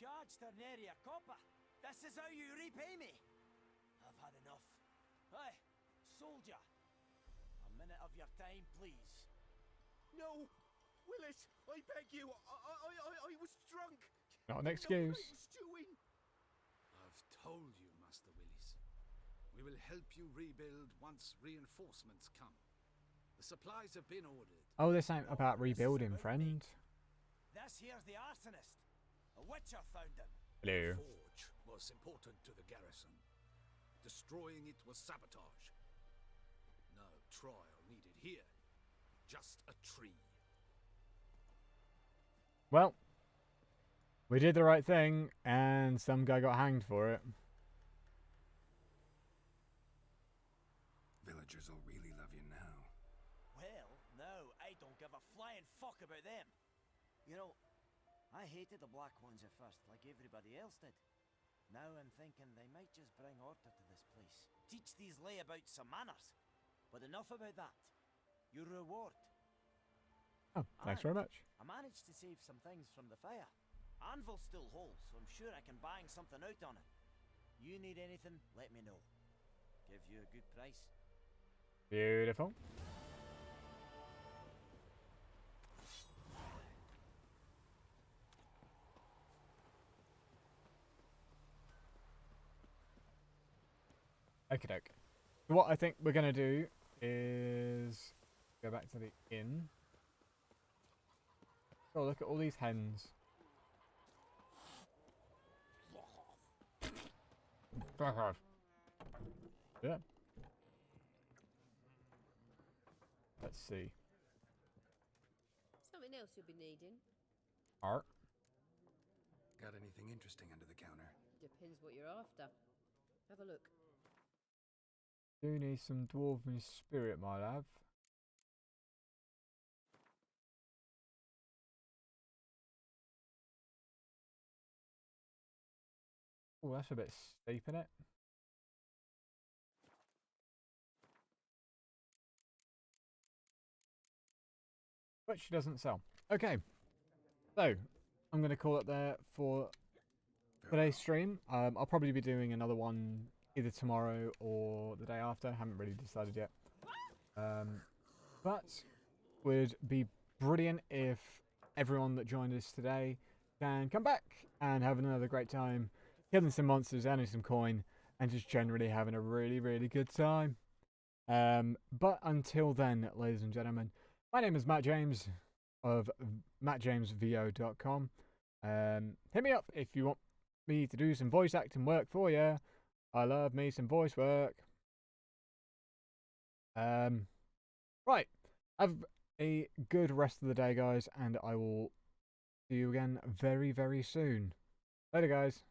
Charged her nary a copper. This is how you repay me. I've had enough. Hey, soldier. A minute of your time, please. No! Willis, I beg you, I was drunk. Not an excuse. I've told you, Master Willis. We will help you rebuild once reinforcements come. The supplies have been ordered. Oh, this ain't about rebuilding, friend. This here's the arsonist. A witcher found him. Hello. The forge was important to the garrison. Destroying it was sabotage. No trial needed here. Just a tree. Well, we did the right thing, and some guy got hanged for it. Villagers will really love you now. Well, no, I don't give a flying fuck about them. You know, I hated the Black Ones at first, like everybody else did. Now I'm thinking they might just bring order to this place. Teach these layabouts some manners. But enough about that. Your reward. Oh, thanks very much. I managed to save some things from the fire. Anvil still holds, so I'm sure I can bang something out on it. You need anything, let me know. Give you a good price. Beautiful. Okie doke. What I think we're going to do is go back to the inn. Oh, look at all these hens. Yeah. Let's see. Something else you'll be needing. Art. Got anything interesting under the counter? Depends what you're after. Have a look. Do need some dwarven spirit, my love. Oh, that's a bit steep, isn't it? But she doesn't sell. Okay. So, I'm going to call it there for today's stream. I'll probably be doing another one either tomorrow or the day after. Haven't really decided yet. But would be brilliant if everyone that joined us today can come back and have another great time killing some monsters, earning some coin, and just generally having a really, really good time. But until then, ladies and gentlemen, my name is Matt James of mattjamesvo.com. Hit me up if you want me to do some voice acting work for you. I love me some voice work. Right. Have a good rest of the day, guys, and I will see you again very, very soon. Later, guys.